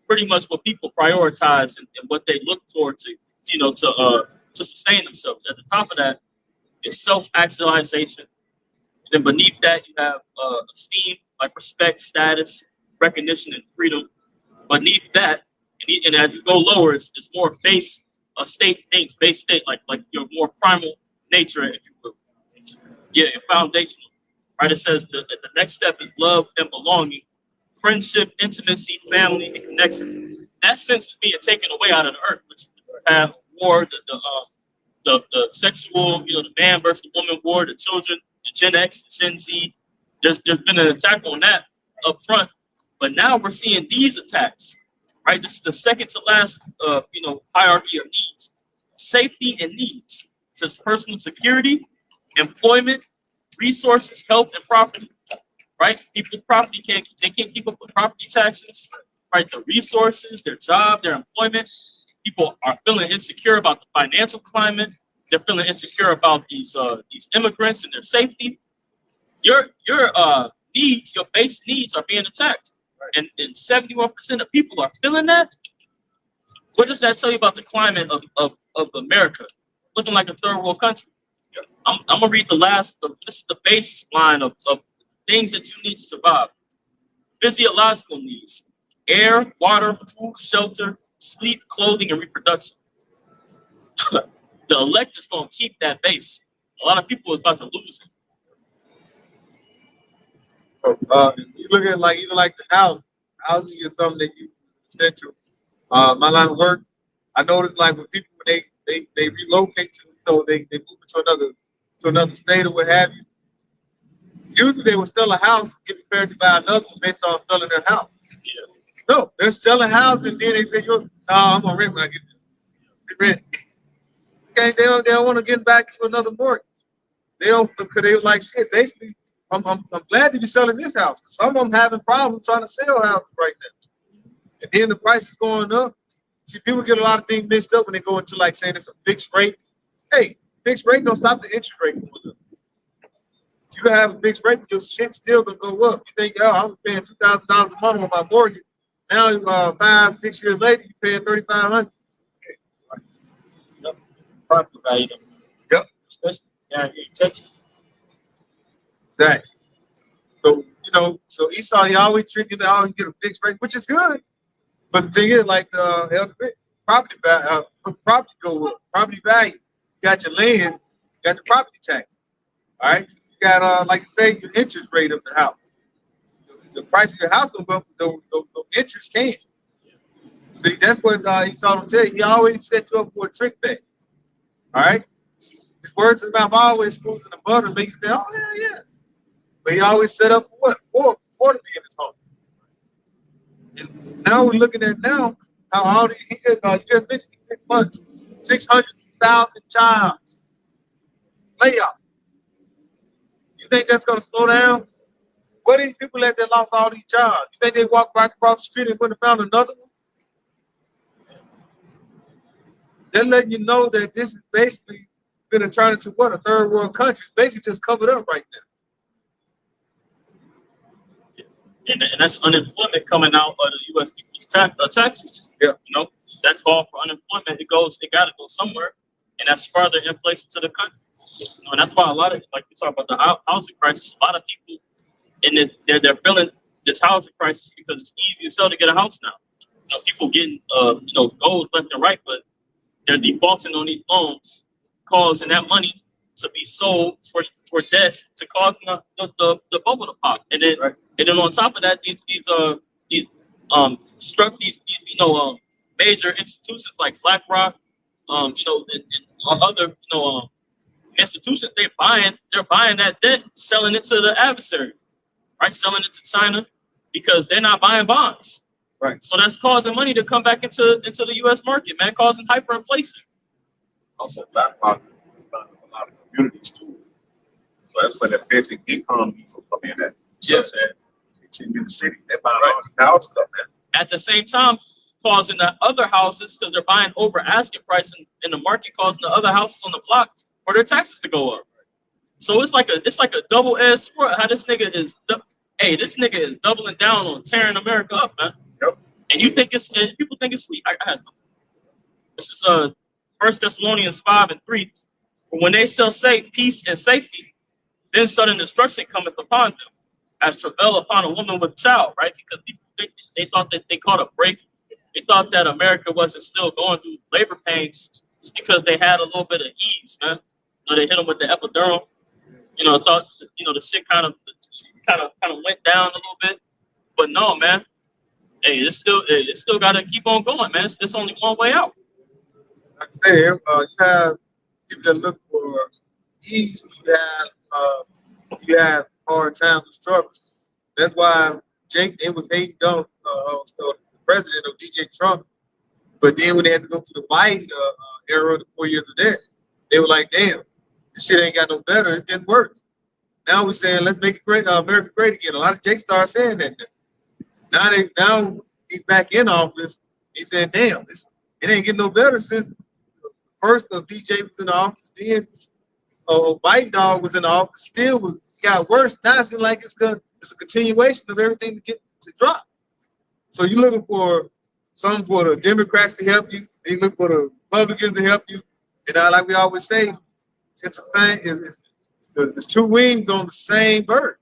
pretty much what people prioritize and what they look toward to sustain themselves. At the top of that is self-actualization. Then beneath that you have esteem, like respect, status, recognition, and freedom. Beneath that, and as you go lower, it's more base state things, base state, like your more primal nature, if you will. Yeah, foundational. Right? It says the next step is love and belonging, friendship, intimacy, family, and connection. That sense is being taken away out of the earth, which have war, the sexual, the man versus the woman war, the children, the Gen X, the Gen Z, there's been an attack on that up front, but now we're seeing these attacks. Right, this is the second to last, hierarchy of needs: safety and needs. It says personal security, employment, resources, health, and property. Right, people's property can't keep up with property taxes. Right, the resources, their job, their employment. People are feeling insecure about the financial climate. They're feeling insecure about these immigrants and their safety. Your needs, your base needs, are being attacked. And 71% of people are feeling that. What does that tell you about the climate of America? Looking like a third world country. I'm gonna read the last. This is the baseline of things that you need to survive. Physiological needs: air, water, food, shelter, sleep, clothing, and reproduction. The electors gonna keep that base. A lot of people is about to lose it. You look at like even like the housing is something that you essential. My line of work, I noticed like when people when they relocate to they move to another state or what have you. Usually they will sell a house and get prepared to buy another one based on selling their house. Yeah. No, they're selling houses and then they say, "No, I'm gonna rent when I get there." Rent. Okay, they don't want to get back to another mortgage. They don't because they was like shit. Basically, I'm glad to be selling this house. Some of them having problems trying to sell houses right now. And then the price is going up. See, people get a lot of things mixed up when they go into like saying it's a fixed rate. Hey, fixed rate don't stop the interest rate from going up. You can have a fixed rate, but your shit still gonna go up. You think, oh, I was paying $2,000 a month on my mortgage. Now, 5-6 years later, you're paying $3,500. Yep. Property value. Yep. Especially down here in Texas. Exactly. So so Esau, he always trick you to always get a fixed rate, which is good. But the thing is, like property value, property go up, property value. You got your land, you got the property tax. All right. You got like you say, your interest rate of the house. The price of your house will go up, the interest can't. See, that's what Esau will tell you. He always set you up for a trick bag. All right. His words in his mouth always squeezing the butter and make you say, oh yeah. But he always set up for what? For to be in his home. And now we're looking at how all these he just mentioned 6 months, 600,000 jobs. Layoff. You think that's gonna slow down? Where these people at that lost all these jobs? You think they walked right across the street and wouldn't have found another one? They're letting you know that this is basically going to turn into what? A third world country. It's basically just covered up right now. And that's unemployment coming out of the U.S. people's taxes. Yeah. That call for unemployment, it got to go somewhere, and that's further inflation to the country. And that's why a lot of, like we talk about the housing crisis, a lot of people in this, they're feeling this housing crisis because it's easy to sell to get a house now. People getting, goals left and right, but they're defaulting on these loans, causing that money to be sold for debt, to causing the bubble to pop, and then right. And then on top of that, these major institutions like BlackRock, and other institutions, they're buying that debt, selling it to the adversary, right? Selling it to China because they're not buying bonds. Right. So that's causing money to come back into the U.S. market, man, causing hyperinflation. Also, BlackRock is buying a lot of communities too. So that's where the basic income people come in at. Yes. It's in the city. They're buying all the houses up there. At the same time, causing the other houses, because they're buying over asking price in the market, causing the other houses on the block for their taxes to go up. So it's like a double-edged sword. How this nigga is doubling down on tearing America up, man. Yep. And people think it's sweet. I had something. This is 1 Thessalonians 5:3. When they shall say peace and safety, then sudden destruction cometh upon them, as travail upon a woman with child, right? Because people they thought that they caught a break. They thought that America wasn't still going through labor pains just because they had a little bit of ease, man. They hit them with the epidural. Thought the shit kind of went down a little bit, but no, man. Hey, it's still got to keep on going, man. It's only one way out. Like I say, you have people that look for ease. You have hard times and struggles. That's why Jake, they was hating on the president of DJ Trump. But then when they had to go through the Biden era, the 4 years of that, they were like, damn, this shit ain't got no better. It's getting worse. Now we're saying, let's make it great, America great again. A lot of Jake started saying that. Now he's back in office. He's saying, damn, it ain't getting no better since the first of DJ was in the office. Then Biden dog was in the office. Still got worse. Now it seems like it's a continuation of everything to get to drop. So you're looking for something for the Democrats to help you. You look for the Republicans to help you. And like we always say, it's the same. There's two wings on the same bird.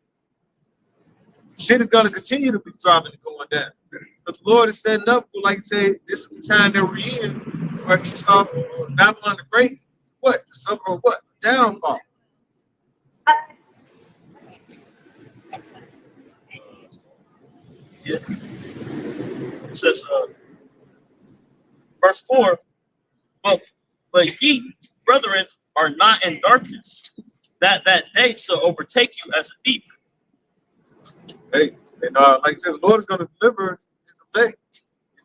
Shit is going to continue to be dropping and going down. But the Lord is setting up for, like you say, this is the time that we're in, where He saw Babylon the Great, what? The summer of what? Downfall. Yes. It says, verse 4, but ye, brethren, are not in darkness, that day shall overtake you as a thief. Hey, and like I said, the Lord is going to deliver us today,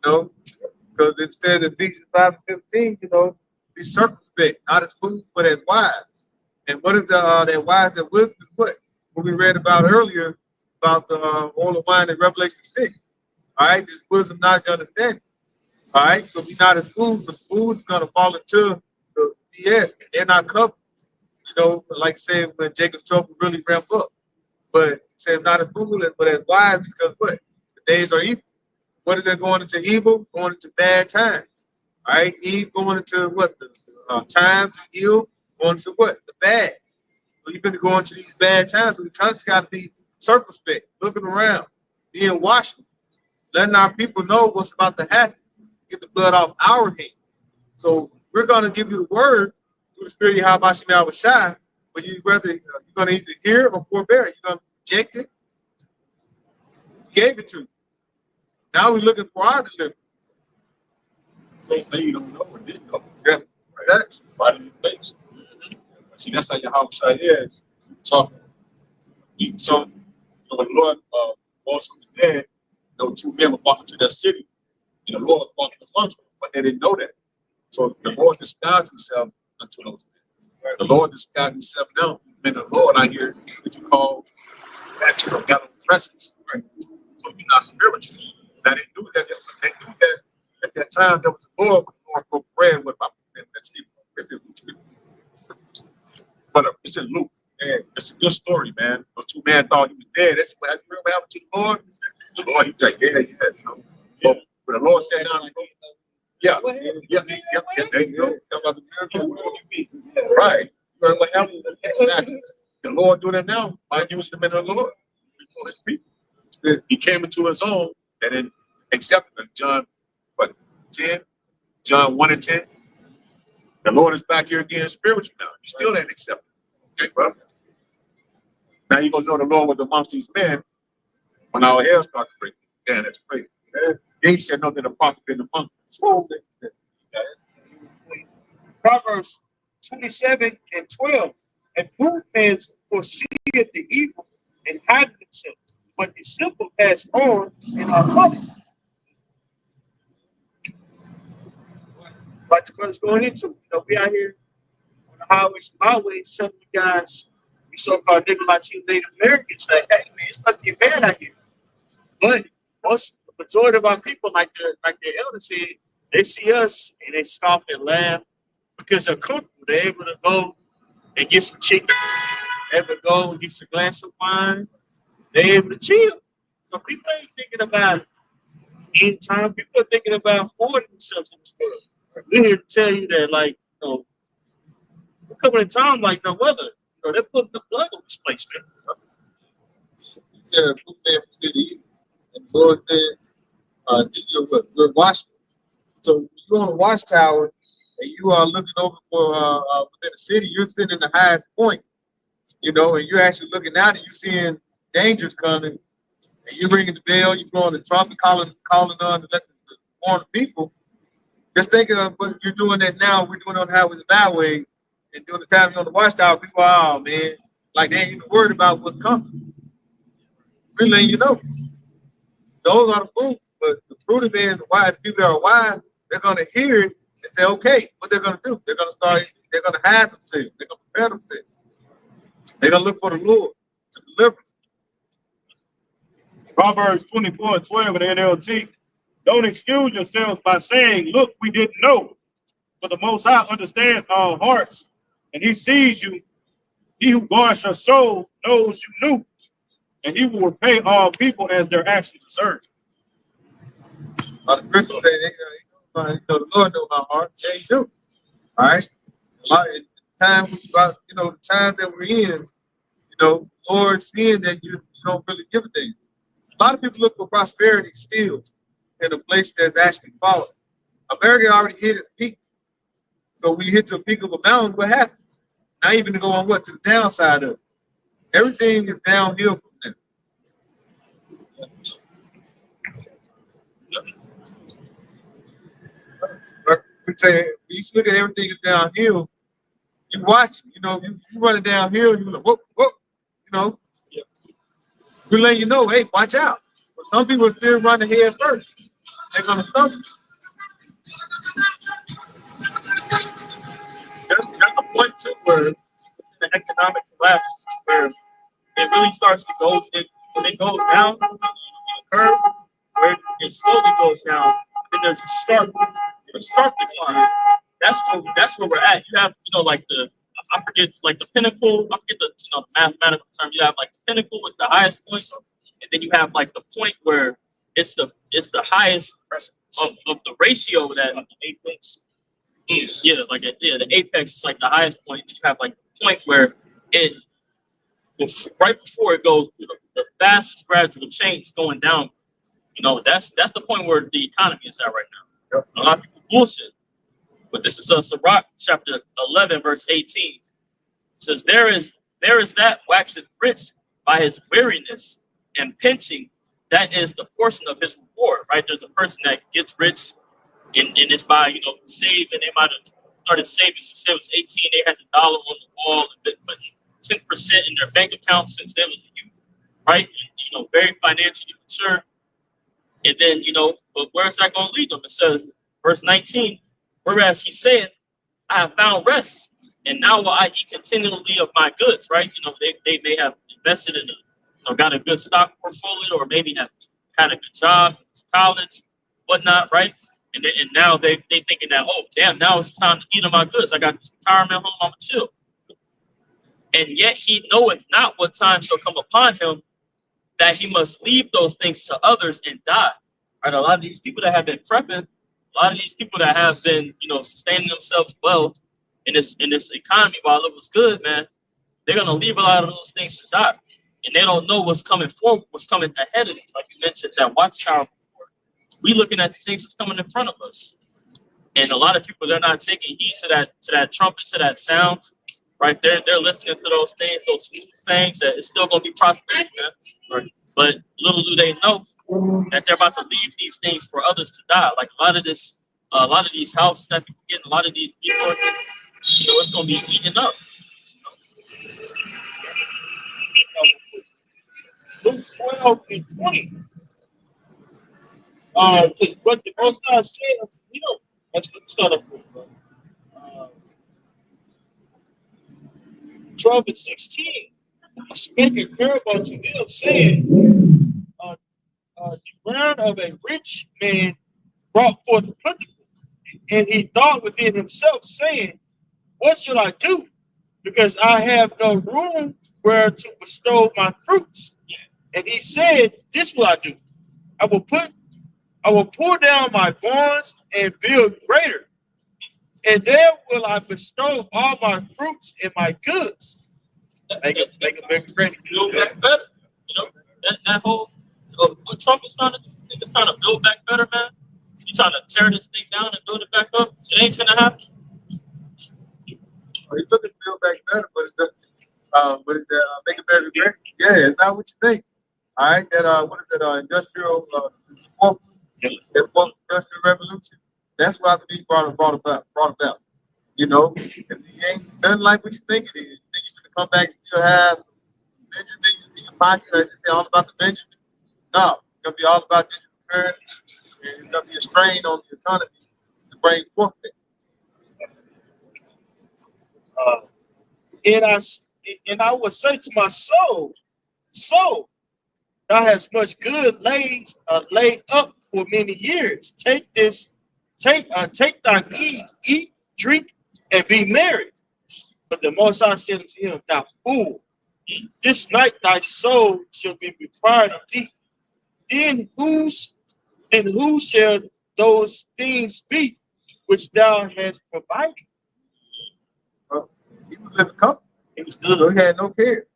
because it said in Ephesians 5:15, be circumspect, not as fools, but as wise. And what is that wise? That wisdom is what we read about earlier about the oil of wine in Revelation 6. All right, this wisdom, knowledge, understanding. All right, so be not as fools, but fools is going to fall into the BS. They're not covered. Like saying when Jacob's trouble really ramp up. But it says not as fool, but as wise, because what? The days are evil. What is that going into evil? Going into bad times. All right, Eve going into what? The times of ill, going into what? The bad. So you're going to go into these bad times. So we just got to be circumspect, looking around, being watchful, letting our people know what's about to happen. Get the blood off our hands. So we're going to give you the word through the spirit of Yahweh Shai, but you're going to either hear or forbear. You're going to reject it. He gave it to you. Now we're looking for our deliverance. They say you don't know or didn't know. Yeah, exactly. Fight in your face. See, that's how Yahweh Shai is. Talking. So, when the Lord was from the dead, two men were walking to that city, and the Lord was walking amongst them, but they didn't know that. So the Lord disguised himself unto those men. The Lord disguised himself now. And the Lord out here, what you call natural God presence. Right? So you're not spiritual. Now they knew that at that time there was a Lord when the Lord broke bread with my people. It's in Luke. But it's in Luke. And it's a good story, man. The two men thought he was dead. That's what happened to the Lord. The Lord, he was like, yeah. But when the Lord sat down and go, yeah, there you go. Talk about the miracle. What do you mean? Right. You heard what happened? Exactly. The Lord doing it now by using the men of the Lord before his people. He came into his own and then accepted him. John 10, John 1 and 10. The Lord is back here again spiritual now. You still ain't accepted. Okay, brother. Now you're gonna know the Lord was amongst these men when our hair started breaking. Yeah, that's crazy. They said no to the prophet in the monk. Proverbs 27:12. And who has foreseeth the evil and hideth himself, but the simple pass on and are punished. Like the brother's going into, we out here on the highways, byways, telling you guys, we so-called Nicolaitine Native Americans, like, hey man, it's not too bad out here. But the majority of our people, like their elders said, they see us and they scoff and laugh because they're comfortable. They're able to go and get some chicken. They're able to go and get some glass of wine. They're able to chill. So people ain't thinking about end time. People are thinking about hoarding themselves in this world. We're here to tell you that, like, we're coming in time like no other. They're putting the blood on this place, man. Yeah, and the Lord said, we're watchful. So when you're on a watchtower and you are looking over for within the city, you're sitting in the highest point, and you're actually looking out and you're seeing dangers coming, and you're ringing the bell, you're blowing the trumpet, calling on to let the warn the people. Just thinking of what you're doing that now. We're doing it on the highways and byways, and doing the times on the watchtower. People are, oh man, like they ain't even worried about what's coming. We're letting you know. Those are the fools. But the prudent man, the wise people that are wise, they're gonna hear it and say, okay, what they're gonna do? They're gonna hide themselves, they're gonna prepare themselves, they're gonna look for the Lord to deliver. Proverbs 24:12 in the NLT. Don't excuse yourselves by saying, look, we didn't know. For the Most High understands our hearts, and he sees you. He who guards your soul knows you knew, and he will repay all people as their actions deserve. The Christians say the Lord knows our hearts. Yeah, he do. All right. The time that we're in, the Lord seeing that you don't really give a damn. A lot of people look for prosperity still in a place that's actually falling. America already hit its peak. So when you hit to a peak of a mountain, what happens? Now you're going to go on to the downside of it. Everything is downhill from there. We say, when you look at everything is downhill, you watch it. You run it downhill, you're like, whoop, whoop. We're letting you know, hey, watch out. But some people still run ahead first. They're going to stumble. There's a point too where the economic collapse, where it really starts to go, when it goes down the curve, where it slowly goes down, then there's a sharp decline. That's where we're at. You have, like I forget, like the pinnacle, I forget the mathematical term. You have like the pinnacle is the highest point, and then you have like the point where it's the highest of the ratio that apex. Yeah, the apex is like the highest point. You have like the point where right before it goes through the fastest gradual change going down. That's the point where the economy is at right now. Yep. A lot of people bullshit, but this is Sirach chapter 11 verse 18. It says there is that waxeth rich by his weariness and pinching, that is the portion of his reward. Right? There's a person that gets rich and it's by save, and they might have started saving since they was 18. They had the dollar on the wall, but 10% in their bank account since they was a youth, right? Very financially mature. And then, but where is that going to lead them? It says, verse 19, whereas he said, I have found rest, and now will I eat continually of my goods, right? They may have invested in got a good stock portfolio, or maybe have had a good job, college, whatnot, right? And now they thinking that, oh, damn, now it's time to eat of my goods. I got this retirement home, I'm going to chill. And yet he knoweth not what time shall come upon him, that he must leave those things to others and die. Right? A lot of these people that have been prepping, a lot of these people that have been, sustaining themselves well in this economy while it was good, man, they're gonna leave a lot of those things to die. And they don't know what's coming forward, what's coming ahead of them. Like you mentioned, that watchtower before. We looking at the things that's coming in front of us. And a lot of people, they're not taking heed to that trumpet, to that sound. Right, they're listening to those things, those sayings that it's still gonna be prosperity, man. Right. But little do they know that they're about to leave these things for others to die. Like a lot of these houses that people get, a lot of these resources, it's gonna be eaten up. Luke 12 and 20. Because what the Most High said, that's what start up with, bro. 12 and 16, spake a parable to them, saying, the ground of a rich man brought forth plentiful, and he thought within himself, saying, what shall I do? Because I have no room where to bestow my fruits. And he said, this will I do. I will pour down my barns and build greater, and there will I bestow all my fruits and my goods. Make it big ready. Back better. That whole what Trump is trying to do, it's trying to build back better, man. He's trying to tear this thing down and build it back up. It ain't gonna happen. He's looking to build back better, but it's make it better. Yeah, it's not what you think. All right, what is that? Industrial fourth industrial revolution. That's what I think brought about. If it ain't nothing like what you think it is, you think you're gonna come back and still have Benjamins in your pocket, or they say all about the Benjamin. No, it's gonna be all about digital currency, and it's gonna be a strain on the economy to bring forth it. And I would say to my soul, thou hast much good laid up for many years. Take thine ease, eat, drink, and be merry. But the Most High said unto him, thou fool, this night thy soul shall be required of thee. Then who shall those things be which thou hast provided? Well, he was living comfortable. It was So good. he had no care.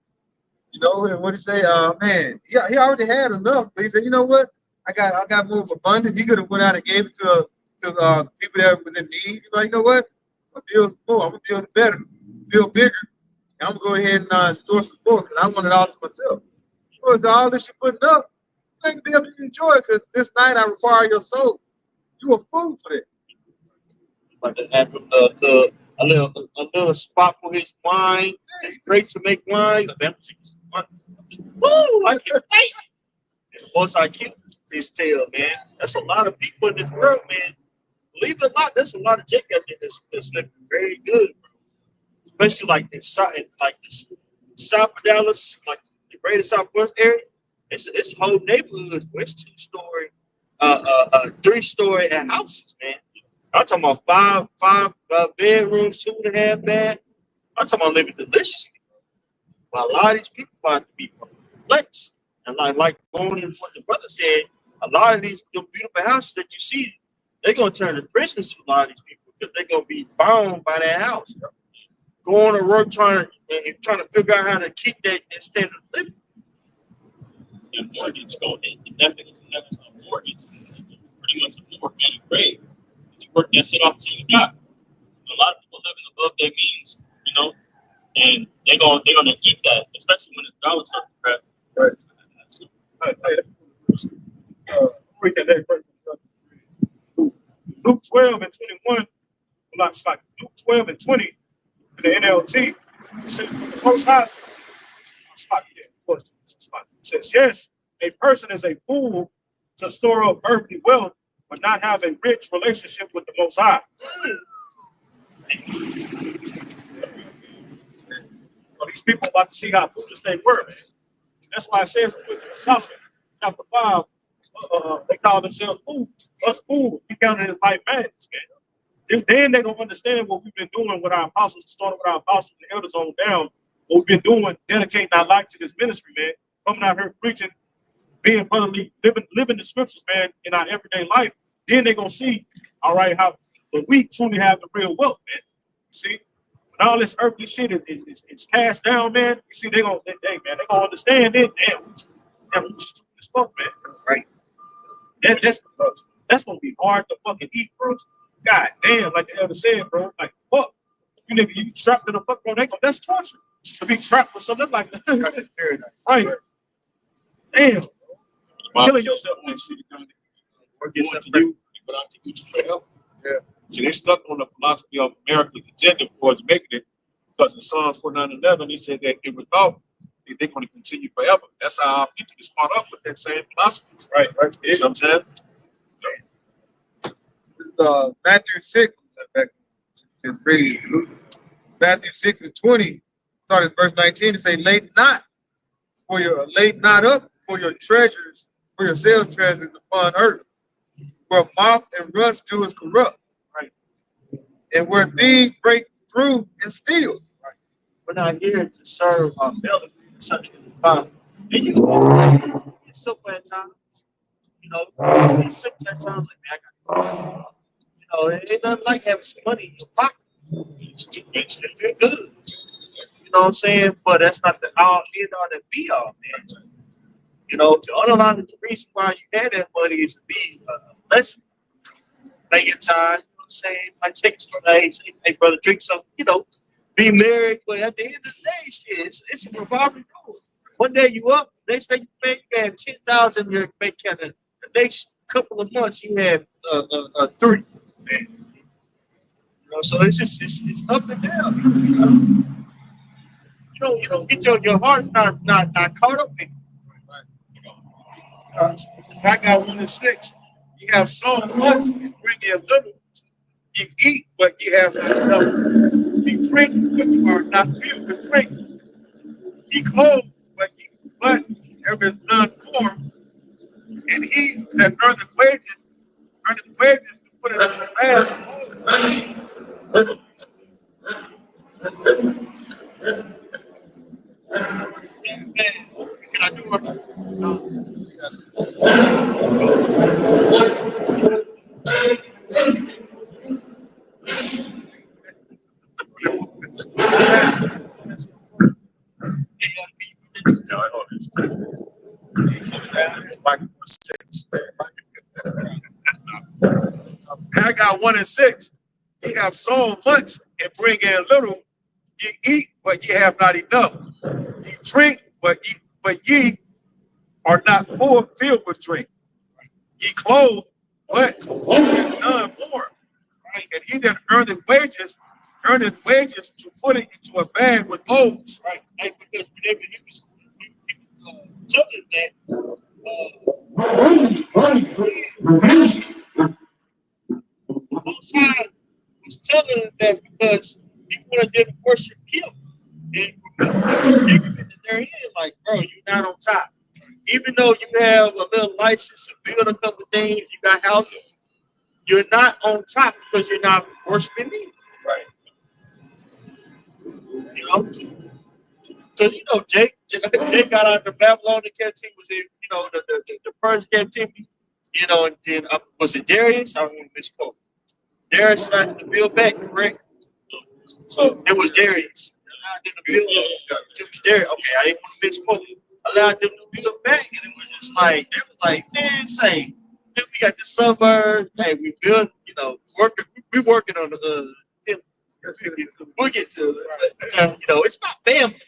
You know, and what he say, man, he already had enough. But he said, you know what? I got more abundant. He could have went out and gave it to people that was in need. He's like, you know what? I'm gonna build some more. I'm gonna build it better, build bigger. And I'm gonna go ahead and store some more because I want it all to myself. Because all this you're putting up, you ain't gonna be able to enjoy it because this night I require your soul. You a fool for that. Like to have a little spot for his wine. It's great to make wine. Woo! I can't wait. Once I keep his tail, man. That's a lot of people in this world, man. Believe it or not, there's a lot of Jacob in this living very good, bro. Especially like the South of Dallas, like the greater Southwest area. It's whole neighborhoods where it's 2-story, 3-story houses, man. I'm talking about five bedrooms, 2.5 bath. I'm talking about living deliciously. But a lot of these people about to be flex. And like going in what the brother said, a lot of these beautiful houses that you see, they're gonna turn to prisons for a lot of these people because they're gonna be bound by that house. Going to work trying to figure out how to keep that standard of living. And mortgage go in definitely a mortgage. It's pretty much a mortgage grade. You work that shit off until you got. A lot of people living above their means, you know, and they're gonna eat that, especially when the dollar starts to crash. Right. Read that next verse. Luke 12 and 21. It's like Luke 12 and 20 in the NLT. It says, the Most High, it says, yes, a person is a fool to store up earthly wealth, but not have a rich relationship with the Most High. So these people about to see how foolish they were, man. That's why it says in chapter 5, they call themselves fools. Us fools, we counted as like madness, man. Then they're gonna understand what we've been doing with our apostles, started with our apostles and elders on down. What we've been doing, dedicating our life to this ministry, man. Coming out here preaching, being brotherly, living the scriptures, man, in our everyday life. Then they're gonna see, all right, how we truly have the real wealth, man. See, when all this earthly shit is cast down, man. You see, they're gonna understand it. Damn, we stupid as fuck, man. Right? That's gonna be hard to fucking eat, bro. God damn, like the elder said, bro. Like, fuck. You nigga, you trapped in a fuck, bro. That's torture. To be trapped with something like that. Right. Damn. Killing yourself on that shit. Going to you, but I think you forever. Yeah. See, they stuck on the philosophy of America's agenda towards making it, because in Psalms 49:11, he said that it without they're going to continue forever. That's how our people is caught up with that same philosophy. Right. You know what I'm saying? This is Matthew 6. Just read Matthew 6 and 20. Started verse 19 to say, lay not up for your treasures, for yourselves treasures upon earth, where moth and rust do is corrupt, right? And where thieves break through and steal. Right. We're not here to serve our belly, such as it's simple at times. You know, it's simple at times like, man, I got this money. You know, it ain't nothing like having some money in your pocket. It's good. You know what I'm saying? But that's not the all end all that be all, man. You know, the other lot of the reason why you had that money is to be a lesson. Make your time, you know what I'm saying? Like take some say, hey brother, drink some, you know, be married, but at the end of the day, shit, it's a revolving door. One day you up, next day you have 10,000 in your bank account. The next couple of months you have 3. Man. You know, so it's up and down. You know, you don't get your heart's not caught up in. I got 1 and 6. You have so much, you bring in little. You eat what you have not enough. You drink what you are not filled to drink. You clothe but there is none for. And he that earneth wages to put it in the bag. Can I do it? I got 1 and 6. Ye have sown much and bring in little. Ye eat, but ye have not enough. Ye drink, but ye are not filled with drink. Ye clothe, but there is none more. Right? And he that earneth wages to put it into a bag with holes. Right. Like, because whenever he was telling that, Most High was telling them that because he wanted them to worship him. And that they're in, like, bro, you're not on top. Even though you have a little license to build a couple of things, you got houses, you're not on top because you're not worshiping me. Right. You know? Because, Jake got out of the Babylonian captivity, was in, the Persian captivity, and then was it Darius? I don't want to misquote. Darius started to build back, correct? So it was Darius. Allowed them to build up. It was Darius. Okay, I didn't want to misquote. Allowed them to build back, and it was just like, they was like, man, say, we got the suburbs. Hey, we build, we working on the we'll get to it. It's my family.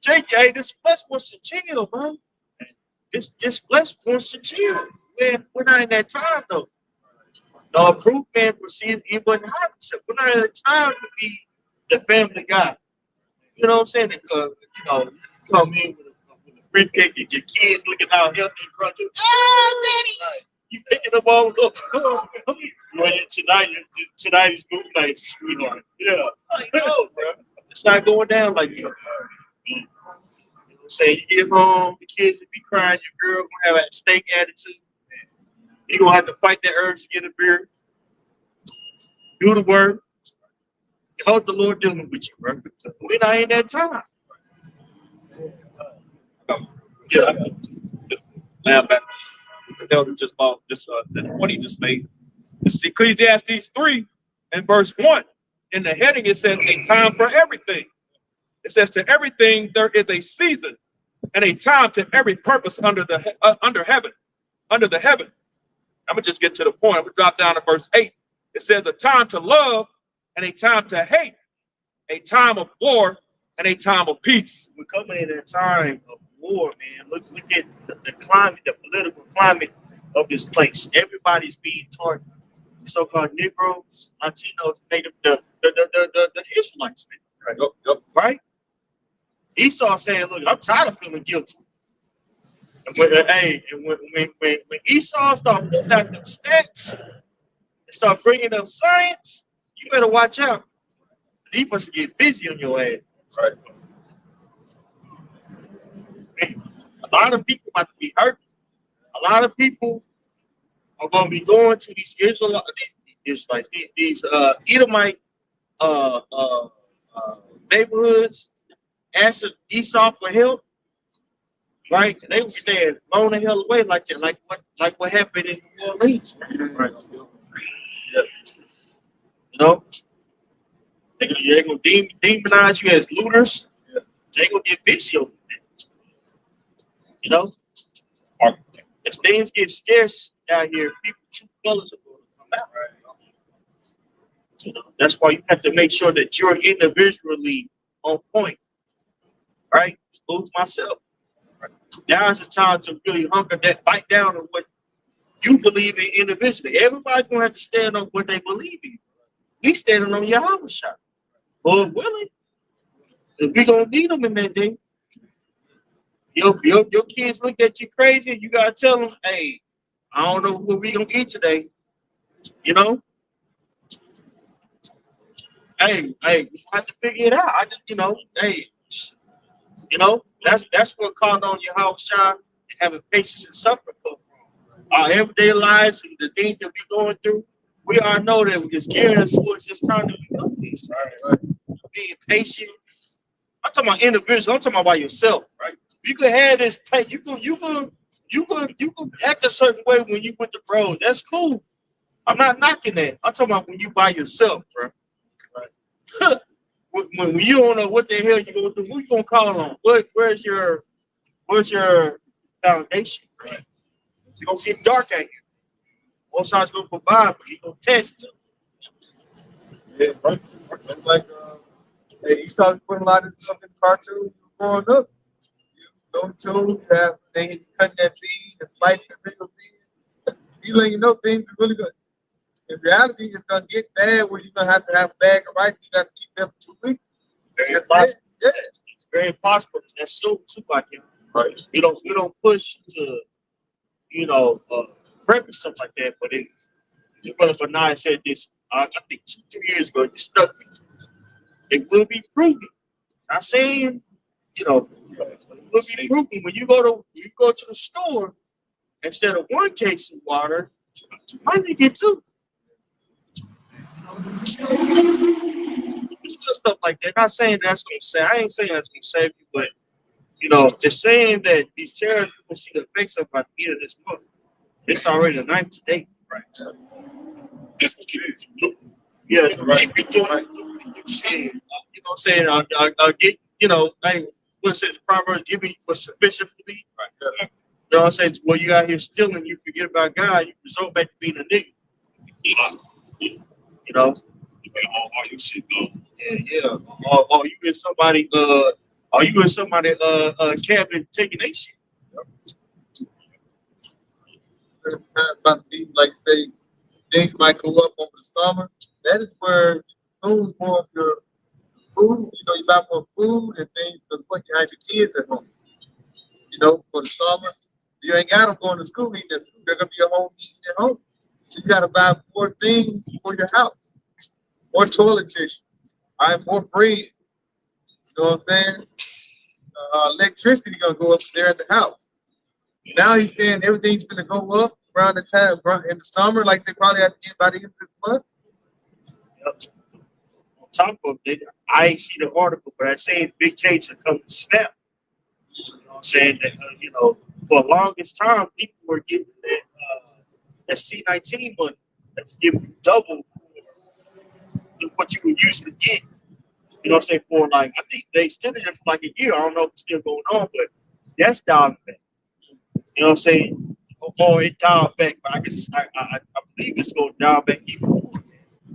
Jake, hey, this flesh wants to chill, man. This flesh wants to chill. Man, we're not in that time though. The approved man proceeds evil and hardship. We're not in the time to be the family guy. You know what I'm saying? Because, you come in with a briefcase, and your kids looking out healthy and crunchy. Oh, daddy! You picking them all up. Tonight is movie night, sweetheart. Yeah. Like, no, bro. It's not going down like that. You know what I'm saying? You get home, the kids will be crying, your girl gonna have a steak attitude. You're gonna have to fight that urge to get a beer. Do the work. Hope the Lord dealing with you, bro. We're not in that time. Yeah. Laugh at the elder just about this the point he just made. This is Ecclesiastes 3 and verse 1. In the heading, it says a time for everything. It says to everything there is a season and a time to every purpose under the heaven. I'm gonna just get to the point. I'm gonna drop down to verse 8. It says a time to love and a time to hate, a time of war and a time of peace. We're coming in a time of war, man. Look at the climate, the political climate of this place. Everybody's being targeted. So-called Negroes, Latinos, Native, the Israelites, man. Right? Right? Esau saying, "Look, I'm tired of feeling guilty." And when Esau start putting out them stats and start bringing up science, you better watch out. He wants to get busy on your ass. Right? A lot of people about to be hurt. A lot of people are going to be going to these Israelites, these Edomite neighborhoods, asking Esau for help, right? And they were staying blown the hell away like that, like what happened in New Orleans, right? Yeah. They're going to demonize you as looters. They're going to get busy over that. As things get scarce out here, people's true colors are going to come out. Right? That's why you have to make sure that you're individually on point. Right? Include myself. Right? Now is the time to really bite down on what you believe in individually. Everybody's going to have to stand on what they believe in. We standing on Yahweh shot. Lord willing. We're going to need them in that day. Your kids look at you crazy. You gotta tell them, hey, I don't know what we gonna eat today. You know, hey, you have to figure it out. I just, hey, that's what called on your house shot and having patience and suffering come from. Our everyday lives and the things that we going through, we all know that it's gearing us towards this time that we go these. Right? Being patient. I'm talking about individuals. I'm talking about yourself, right? You could have this. You could act a certain way when you with the bros. That's cool. I'm not knocking that. I'm talking about when you by yourself, bro. Right? when you don't know what the hell you gonna do, who you gonna call on? Where's your foundation? Right? It's gonna get dark at you. Both sides gonna provide, but you gonna test them. Yeah, right. It's like hey, you started putting a lot of stuff in cartoons growing up. You know, too, you have they cut that bean and slice the bigger bean. You letting you know things are really good. In reality, it's gonna get bad where you're gonna have to have a bag of rice. You got to keep them for 2 weeks. Very That's possible. it. Yeah. It's very possible. That's so too like him. Right. We don't push to prep and stuff like that. But the brother for nine said this. I think 2-3 years ago. It stuck me. It will be proven. I'm saying, it will be proven when you go to the store instead of 1 case of water, you might get 2. It's just stuff like that. Not saying that's gonna save. I ain't saying that's gonna save you, but just saying that these terrorists will see the effects of by the end of this month. It's already the 9th today. Right. That's what it is. Yeah, right. Keep doing saying, what I'm saying? I'll get, like what it says in Proverbs, give me what's sufficient for me. Right. You know what I'm saying? Well, you out here stealing, you forget about God, you resort back to being a nigga. You know? All your shit though. Yeah. Or you in somebody cabin taking their shit. About to be like say things might go up over the summer. That is where you consume more of your food. You buy more food and things to put you have your kids at home. For the summer, you ain't got them going to school eating at school. They're gonna be at home eating at home. So you gotta buy more things for your house. More toilet tissue. More bread. You know what I'm saying? Electricity gonna go up there at the house. Now he's saying everything's gonna go up around the time in the summer, like they probably have to get by the end of this month. Yep. On top of it, I ain't seen the article, but I seen big change are coming to snap. You know what I'm saying? That for the longest time, people were getting that C-19 money that was giving you double for what you would usually get. You know what I'm saying? For I think they extended it for like a year. I don't know if it's still going on, but that's dialed back. You know what I'm saying? Or it dialed back, but I guess I believe it's going to dial back even more.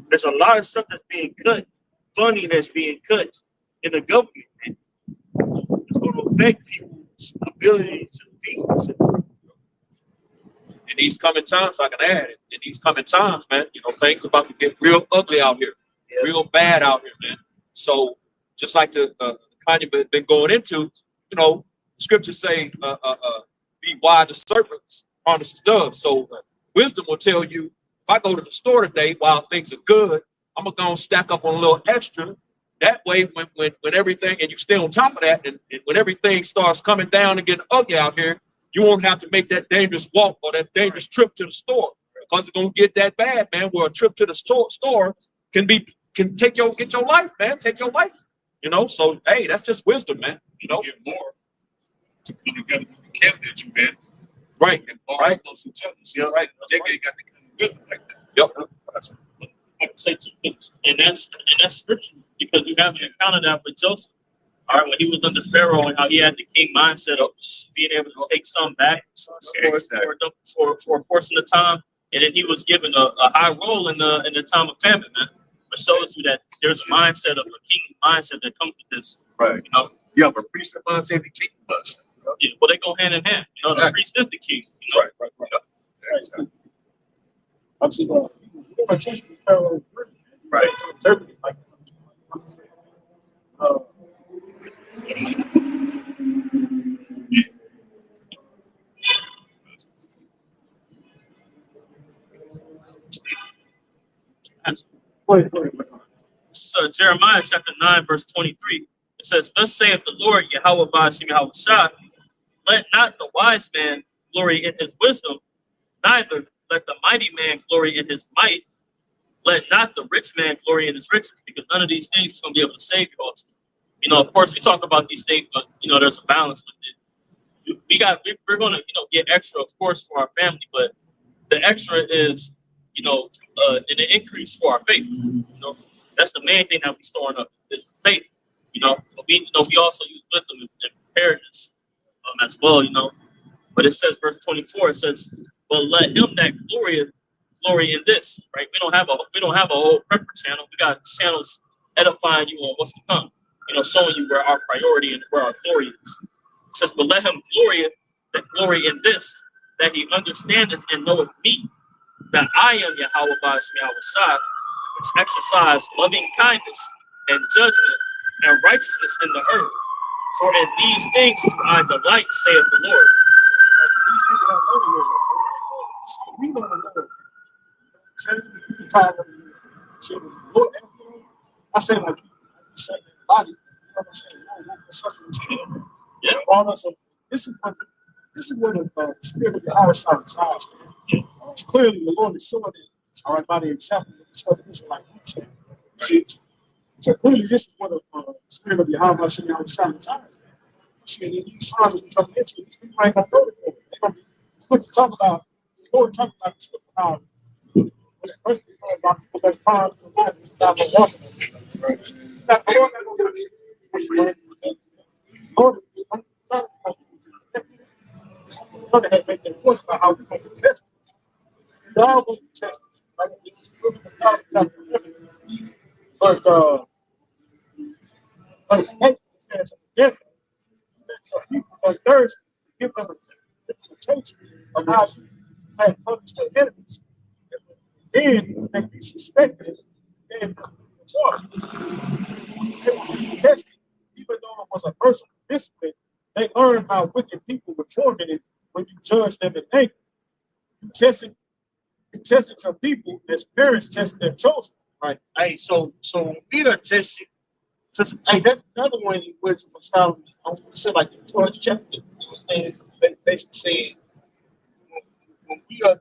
There's a lot of stuff that's being cut, funding that's being cut in the government, man. It's going to affect people's ability to feed. In these coming times, I can add it. In these coming times, man, things about to get real ugly out here, real bad out here, man. So just like the Kanye been going into, scriptures say, be wise as serpents, harmless as doves. So wisdom will tell you, if I go to the store today while things are good, I'm gonna stack up on a little extra. That way, when everything, and you stay on top of that, and when everything starts coming down and getting ugly out here, you won't have to make that dangerous walk or that dangerous trip to the store because it's gonna get that bad, man. Where a trip to the store can get your life, man. Take your life. So hey, that's just wisdom, man. Get more to come together with the camp that you man. Right. And all Right. close to each other. See, Right. They ain't got to come together like that. Yep. I can say too, And that's scripture because you have an account of that with Joseph. All right, when he was under Pharaoh and how he had the king mindset of being able to take some back for a portion of time, and then he was given a high role in the time of famine, man. Which shows you that there's a mindset of a king mindset that comes with this. right. Yeah, but priest and mindset the king does. Yeah, well, they go hand in hand. The priest is the king. Right. Exactly. I'm saying, right. To interpret it like Go ahead. So Jeremiah chapter 9, verse 23. It says, "Thus saith the Lord, Yahweh Ba'ashem Yahweh Shah, let not the wise man glory in his wisdom, neither let the mighty man glory in his might, let not the rich man glory in his riches," because none of these things is going to be able to save you ultimately. You know, of course, we talk about these things, but you know, there's a balance with it. We're going to, you know, get extra, of course, for our family, but the extra is, you know, an increase for our faith. You know, that's the main thing that we're storing up is faith. You know, but we also use wisdom and preparedness as well. You know, but it says, verse 24, it says, "But let him that glory in this." Right? We don't have a whole prepper channel. We got channels edifying you on what's to come. You know, showing you where our priority and where our glory is. It says, "But let him glory in this, that he understandeth and knoweth me, that I am Yahweh Ba'ashem Yahweh Shah, which exercise loving kindness and judgment and righteousness in the earth. For in these things do I delight, saith the Lord." These people don't know the Lord. So we don't know. So you can talk about the Lord. I say like you say body. You know what I'm saying? What's up with you? Yeah. All us. This is what the spirit of the Yahweh Shah resides. Clearly, the Lord is showing it. All right, by the example of the Israelite. See, so clearly, this is what the spirit of the Yahweh Shah resides. See, in these times that you come into, these people ain't gonna know the Lord. They're gonna be. It's what you talk about. The Lord talking about this stuff how when the person is talking about people that cause the Lord to stop and walking. Now, the Lord not gonna do it. Lord, Lord had made that choice about how we're going to test. We all going to test. Like this is but verse 8 says different. So people are thirsty to give them a taste of how to have punish their enemies. Then they be suspected. Then water. They will be tested. Even though it was a personal discipline, they learned how wicked people were tormented when you judge them in anger. You tested your people as parents test their children. Right. Hey, so we are tested. Hey, that's another one in which was found. I was going to say like the 12th chapter. Basically saying when we are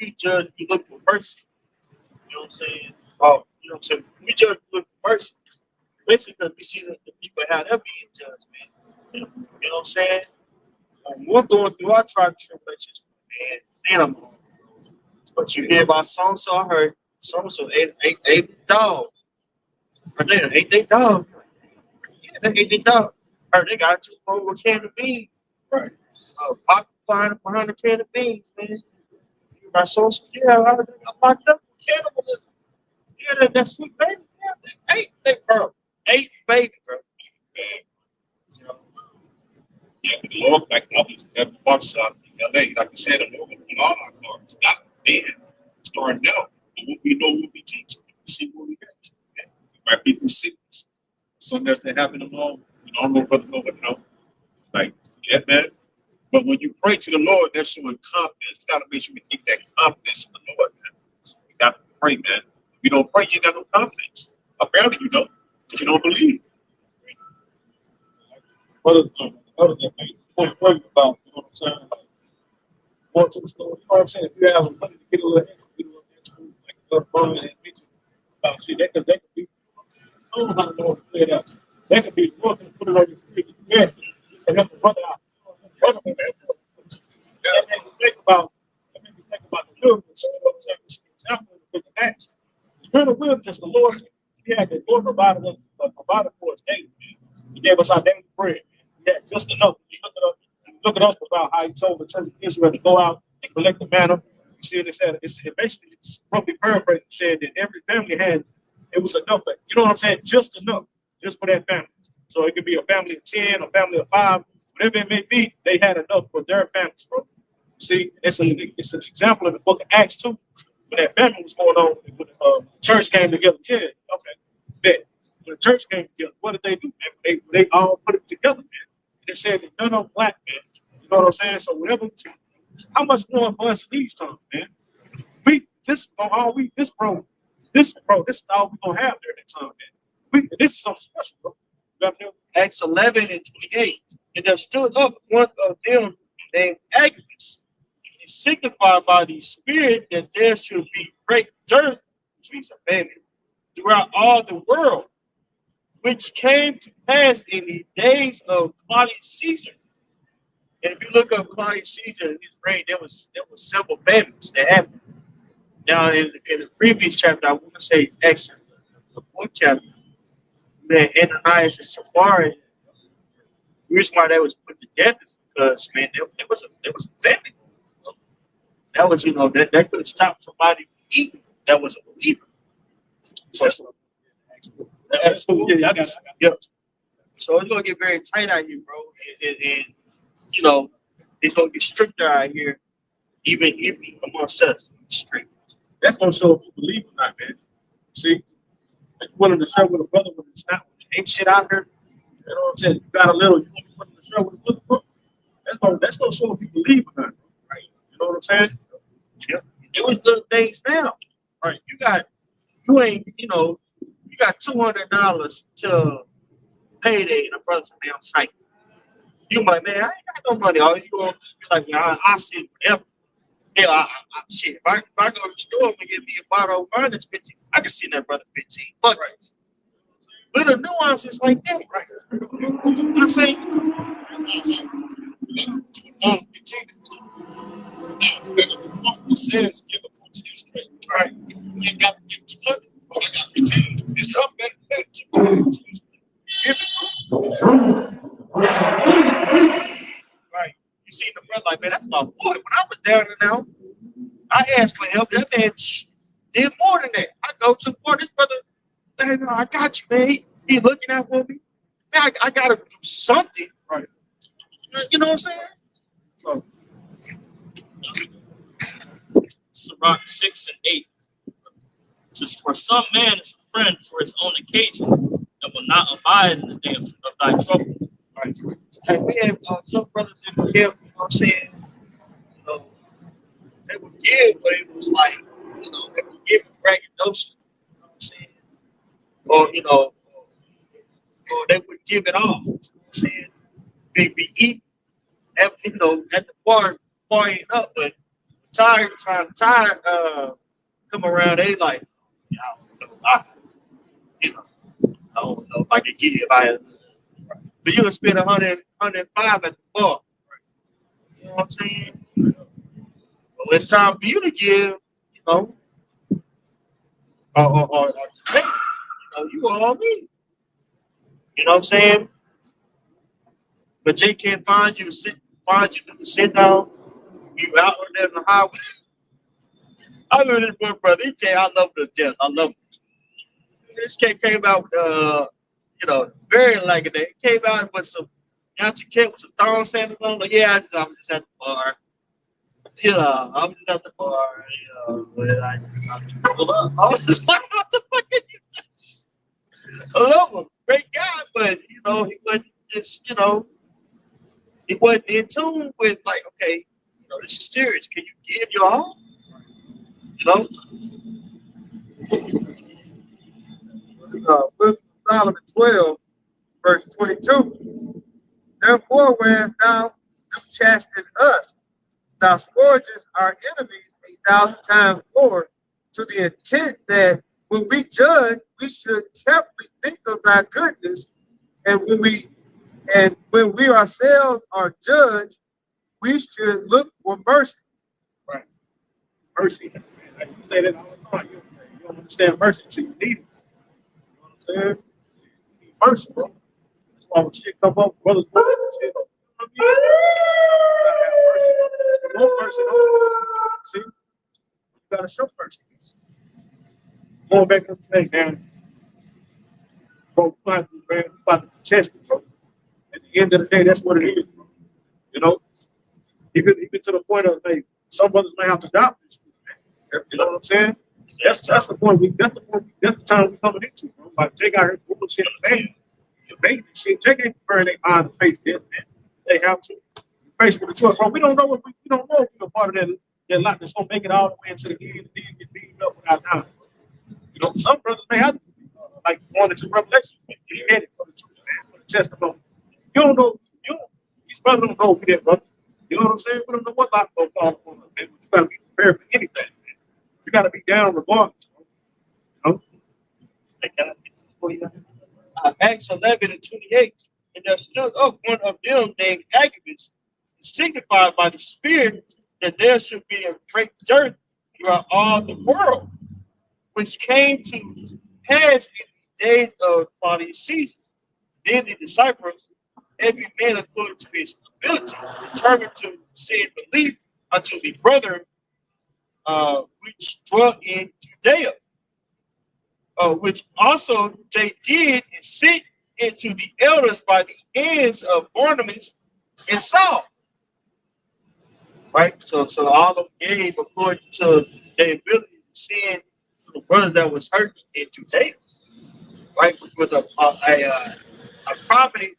we judge, we look for mercy. You know what I'm saying? Oh, you know what I'm saying? We judge, we look for mercy. Basically, we see that the people how they're being judged, man. You know what I'm saying? We're going through our tribe tribulations, man, animal. But you hear about so and so, I heard so and so ate dogs. But they ate their dog. Yeah, they ate their dog. Heard they got too over a can of beans. Right. Pocket behind a can of beans, man. My so yeah, I locked up cannibalism. Yeah, that sweet baby. Yeah, they ate they bro. Ate baby, bro. You know, Yeah, but the Lord, like I was at the barber shop in LA, like I said, the Lord will put all our cards, not then, starting now. And what we know, what we teach, we see what we got. Yeah. It might be from sickness. Something else that happened along, you know, I don't know, brother, but you know, like, yeah, man. But when you pray to the Lord, that's showing confidence. You gotta make sure we keep that confidence in the Lord, man. You got to pray, man. If you don't pray, you ain't got no confidence. Apparently you don't, because you don't believe. Other thing point worried about, you know what I'm saying? Like, going to the store, you know what I'm saying? If you have money to get a little extra, like a little fun and mix it. See, they could be, I don't know how to know to play it out. They could be working, put it on your stick, yeah, and help the brother out. That made me think about the wilderness. You know what I'm saying? It's an example of the book of Acts. During the wilderness, the Lord, the Lord provided for us daily. He gave us our daily bread. Yeah, just enough. You look at us about how he told the church of Israel to go out and collect the manna. You see, it said it's probably paraphrased. It said that every family had it was enough. You know what I'm saying? Just enough, just for that family. So it could be a family of 10, a family of 5, whatever it may be. They had enough for their families, bro. See, it's an example in the book of Acts 2, when that family was going on, when the church came together. Yeah, okay, bet. When the church came together, what did they do, man? They all put it together, man. They said that none of them black, man. You know what I'm saying? So whatever, how much more for us in these times, man? This bro, This is all we're gonna have during that time, man. This is something special, bro. You know what I mean? Acts 11 and 28. And there stood up one of them named Agabus, and signified by the Spirit that there should be great dearth, which means a famine, throughout all the world, which came to pass in the days of Claudius Caesar. And if you look up Claudius Caesar in his reign, there was several famines that happened. Now, in the previous chapter, I want to say it's Acts, the fourth chapter, that Ananias and Sapphira, the reason why they was put to death is because, man, there was a famine. That was, that could have stopped somebody from eating that was a believer. So, Absolutely, yeah, I got it. yep. So it's gonna get very tight out here, bro, and it's gonna get stricter out here, even amongst us, strict. That's gonna show if you believe or not, man. See, if you willing to share with a brother when it's not, when it ain't shit out here. You know what I'm saying? You got a little, you want to be willing to share with a brother. That's gonna show if you believe or not, right? You know what I'm saying? Yeah. It was little things now, right? You got $200 to payday in a brother's damn site. You like, man, I ain't got no money. All you gonna be like, I'll see it whatever. Yeah, shit. If I go to the store and get me a bottle of wine that's 15, I can send that brother 15. But little nuances like that, right? I'm saying, It says give a to you straight. Right. You ain't got to give 200. I got 15. It's something better to you straight. Give it. right? You see the brother like, man, that's my boy. When I was down and out, I asked for help. That man did more than that. I go to court. This brother, no, I got you, man. He looking out for me. Man, I gotta do something. Right. You know what I'm saying? So, Sirach 6 and 8. Just for some man is a friend for his own occasion, and will not abide in the day of thy trouble. Right. Like we have some brothers in the camp, you know what I'm saying? They would give, but it was like, they would give braggadocio, you know what I'm saying? Or they would give it off, you know what I'm saying? They be eating, at the partying up, but tired, come around, they like, I don't know if I can give you by but you'll spend 105 at the bar. You know what I'm saying? Well, it's time for you to give, or pay. You all me. You know what I'm saying? But they can't find you to sit down. You out there in the highway. I remember this one brother. He came. I love him to death. I love him. This kid came out very like it. He came out with some Yankee kid with some thong sandals on. Like, yeah, I was just at the bar. I was just at the bar. I was just like, what the fuck are you doing? I love him. Great guy, but he wasn't just, he wasn't in tune with like, okay, this is serious. Can you give your all? Wisdom of Solomon 12, verse 22. Therefore, whereas thou do chasten us, thou scourgest our enemies 1,000 times more, to the intent that when we judge, we should carefully think of thy goodness, and when we ourselves are judged, we should look for mercy. right. Mercy. Like you say that all the time. You don't understand mercy until you need it. You know what I'm saying? You need mercy, bro. That's why when shit come up, brothers, shit. You gotta have mercy. You want mercy, don't you? See? You gotta show mercy. Going back to the day, man. Bro, you about to test it, bro. At the end of the day, that's what it is, bro. Even to the point of, hey, some brothers may have to adopt this. You know what I'm saying? That's the point. That's the time we're coming into, bro. Like Jake out here doing shit, man. Your baby shit. Jake ain't preparing their eyes to face this, man. They have to face with the choice, bro. We don't know if we're a part of that lot that's gonna make it all the way into the end and then get beaten up without dying. You know, some brothers may have like 1 or 2 revelations. You had it for the testimony. You don't know. These brothers don't know who that brother. You know what I'm saying? We don't know what life goes on. You gotta be prepared for anything. Man. You gotta be down regardless. You know? Acts 11:28, and there stood up one of them named Agabus, signified by the Spirit that there should be a great dearth throughout all the world, which came to pass in the days of Claudius Caesar. Then the disciples, every man according to his ability, determined to send belief unto the brethren which dwelt in Judea, which also they did and sent into the elders by the hands of Barnabas and Saul. Right? So all of them gave according to their ability to send to the brothers that was hurt in Judea. Right? Which was a property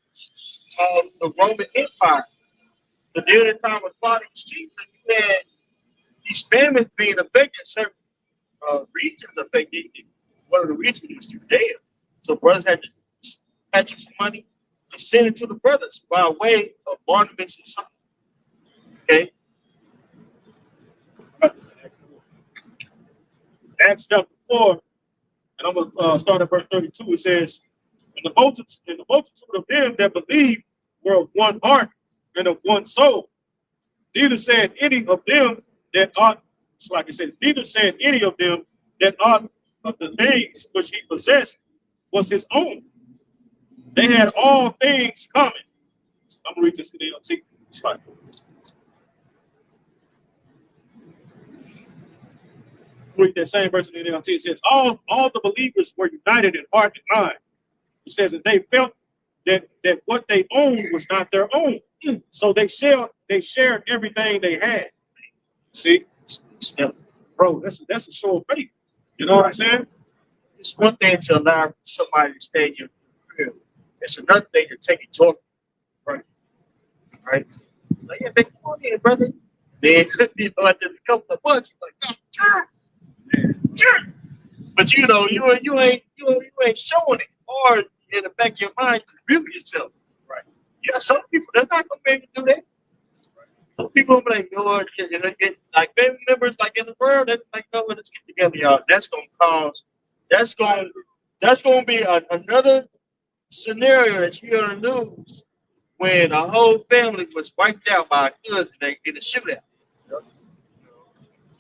of the Roman Empire. But during the time of Claudius Caesar, you had these famines being affected, certain regions affected. One of the regions was Judea. So brothers had to some money to send it to the brothers by way of Barnabas and Saul. Okay. Acts chapter 4, and I'm going to start at verse 32. It says, and the multitude of them that believed were of one heart and of one soul. Neither said any of them that ought, it's like it says, neither said any of them that ought of the things which he possessed was his own. They had all things common. I'm going to read this in the LT. It's like, read that same verse in the NLT. It says, all the believers were united in heart and mind. It says that they felt that what they owned was not their own. So they shared everything they had. See? Bro, that's a show of faith. You know what I'm saying? It's one thing to allow somebody to stay in your crib. It's another thing to take it joyful. Right? Like, yeah, man, come on in, brother. Then, after a couple of months, you're like, oh, but you know, you ain't showing it, or in the back of your mind, you reveal yourself. Right? Yeah, some people they're not gonna be able to do that. Some people will be like, Lord, like family members, like in the world, they're like, no, let's get together, y'all. That's gonna be another scenario that you're gonna lose when a whole family was wiped out by a cousin in a shootout.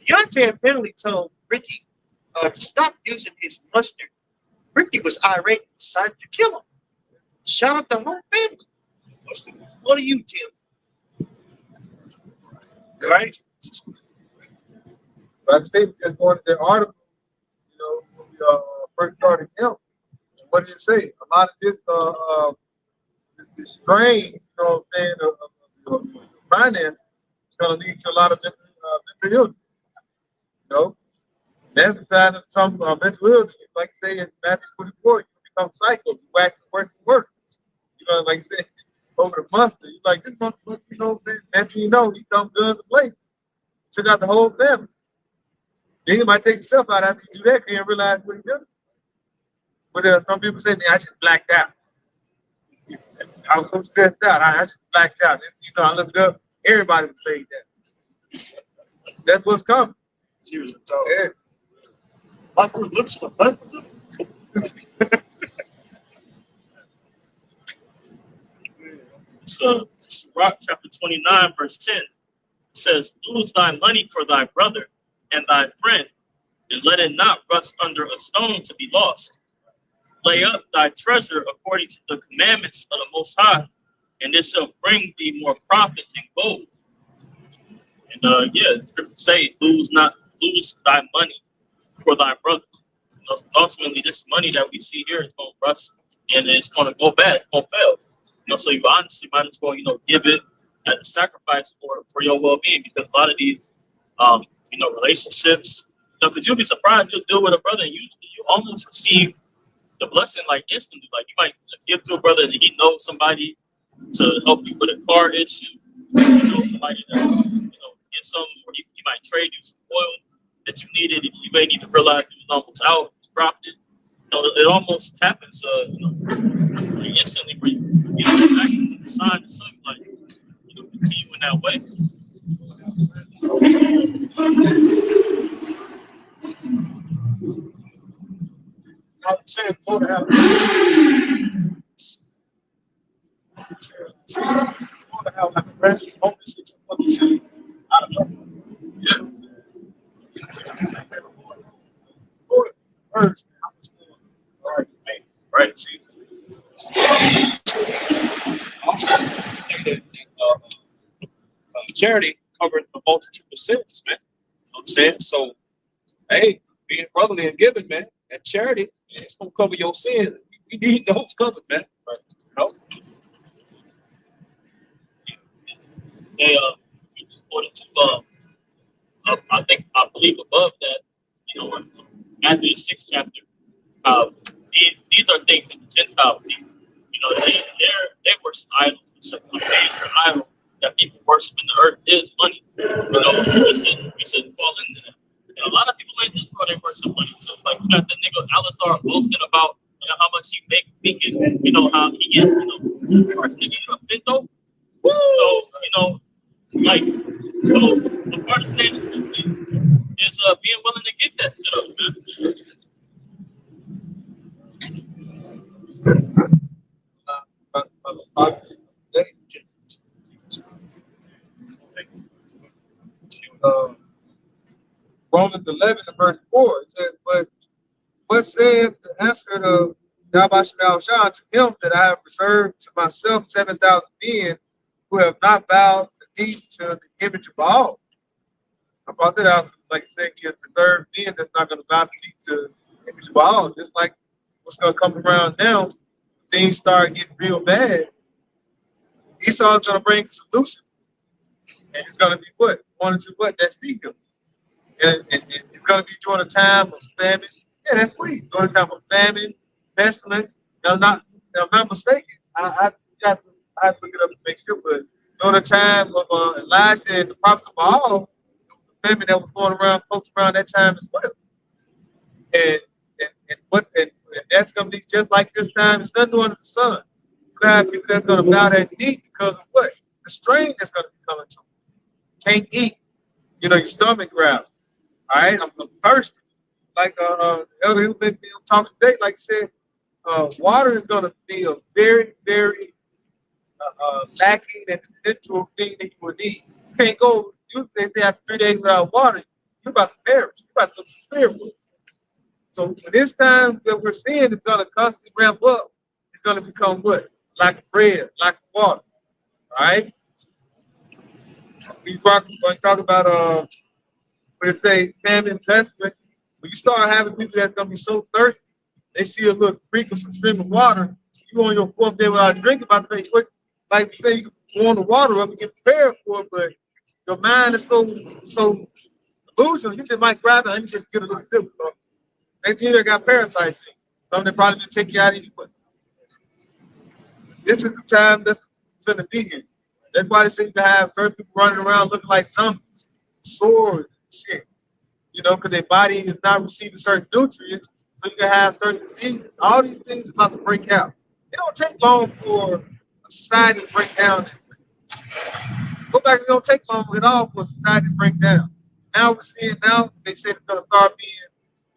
Deontay apparently told Ricky to stop using his mustard. Ricky was irate and decided to kill him. Shot up the whole family. What do you, Tim? Right? But I say just going to the article, you know, when we first started camp. What did it say? A lot of this strain, you know what I'm saying, of finance is going to lead to a lot of mental illness. You know, that's the sign of some mental illness. Like you say in Matthew 24, you become psycho. You wax worse and worse. You know, like I said, over the monster, you like this monster, you know, after you know, he comes guns a place. Took out the whole family. Then you might take yourself out after you do that because you realize what he did. But some people say, man, I just blacked out. I was so stressed out. I just blacked out. You know, I looked up, everybody was laid down. That's what's coming. Seriously, Yeah. like who looks for husbands? So, Sirach chapter 29, verse 10 says, lose thy money for thy brother and thy friend, and let it not rust under a stone to be lost. Lay up thy treasure according to the commandments of the Most High, and it shall bring thee more profit than gold. And the scriptures say, lose thy money for thy brother. You know, ultimately, this money that we see here is going to rust, and it's going to go bad. It's going to fail. You know, so you honestly might as well, give it as a sacrifice for your well-being, because a lot of these, relationships, because you'll be surprised, you'll deal with a brother and you almost receive the blessing like instantly. Like you might give to a brother and he knows somebody to help you with a car issue, somebody to, get some, or he might trade you some oil that you needed, and you may need to realize it was almost out. dropped it. It almost happens instantly where you get back to the sign or something like continue in that way. I'm saying, go to hell. Go to hell like a red homeless with your fucking city. I don't know. Yeah. Go to birds. All right, man. Right. See. Also, say that charity covered a multitude of sins, man. You know what I'm saying? So, hey, being brotherly and giving, man, and charity, it's gonna cover your sins. You need those covered, man. Right. You know? They you just wanted to I believe above that, in Matthew 6th chapter, these are things that the Gentiles see. They worship idols. So a major idol that people worship in the earth is money. We shouldn't fall into that. And a lot of people in this world they worship money too. Like you got the nigga Alizar boasting about how much he make weekend, how he gets, first nigga get a bento. So, like those the part of standing is being willing to get that shit up, man. Romans 11 and verse 4, it says, but what saith the answer of Yahweh Shah to him that I have reserved to myself 7,000 men who have not bowed the knee to the image of Baal? I brought that out, like I said, he has reserved men that's not going to bow the knee to the image of Baal. Just like what's going to come around now, things start getting real bad. Esau's going to bring a solution. And it's going to be what? Wanting to what? That seek him. And it's going to be during a time of famine. Yeah, that's sweet. During a time of famine, pestilence. I'm not mistaken. I have to look it up to make sure, but during the time of Elijah and the prophets of Baal, the famine that was going around, close around that time as well. And that's going to be just like this time. It's nothing under the sun. You have people that's going to bow that knee because of what? The strain that's going to be coming to them. Can't eat. Your stomach growls. All right, I'm thirsty. Like Elder who's been talking today, like I said, water is going to be a very, very lacking and essential thing that you will need. You can't go. They say after 3 days without water, you're about to perish. You're about to go to spirit. So this time that we're seeing is going to constantly ramp up. It's going to become what? Like bread, like water. All right. We're going to talk about when they say famine, pestilence. When you start having people that's going to be so thirsty, they see a little creek or some stream of water. You on your fourth day without drinking, about to make like you say, you can warm the water up and get prepared for it, but your mind is so illusional. You just might grab it and you just get a little sip. Next thing you got parasites in. Something that probably didn't take you out anyway. This is the time that's going to be here. That's why they seem to have certain people running around looking like zombies, swords and shit. Because their body is not receiving certain nutrients, so you can have certain diseases. All these things are about to break out. It don't take long for a society to break down. Go back, it don't take long at all for a society to break down. Now we're seeing they say it's going to start being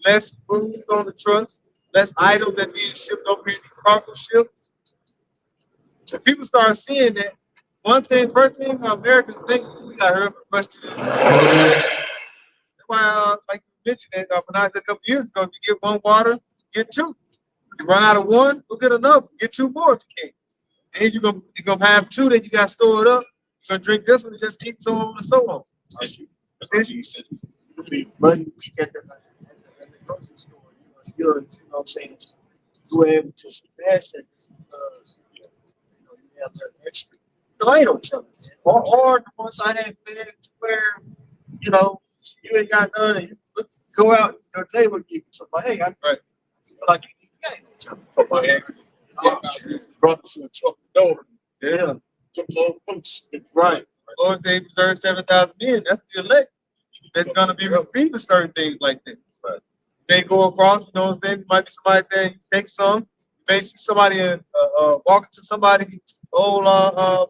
less food on the trucks, less items that being shipped over here in these cargo ships. If people start seeing that, first thing Americans think, we got to hurry up and question this. That's why, like you mentioned, when I said a couple years ago, if you get one water, get two. You run out of one, go get another. Get two more if you can. And you're gonna have two that you got stored up. You're gonna drink this one and just keep so on and so on. That's what you said. It'll be money at the grocery store. You know what I'm saying? You were able to surpass that because you have that extra. I don't tell you that. Or the ones I had been to where, you ain't got none and you go out and your neighbor give you somebody. Hey, I'm right. Like you ain't gonna tell me for my head. Brothers who took the door. Yeah. Took the folks. Right. Lord say reserve 7,000 men. That's the elect that's going to be receiving certain things like that. Right. They go across, you know what I'm saying? Might be somebody there, you take some. You may see somebody walking to somebody's old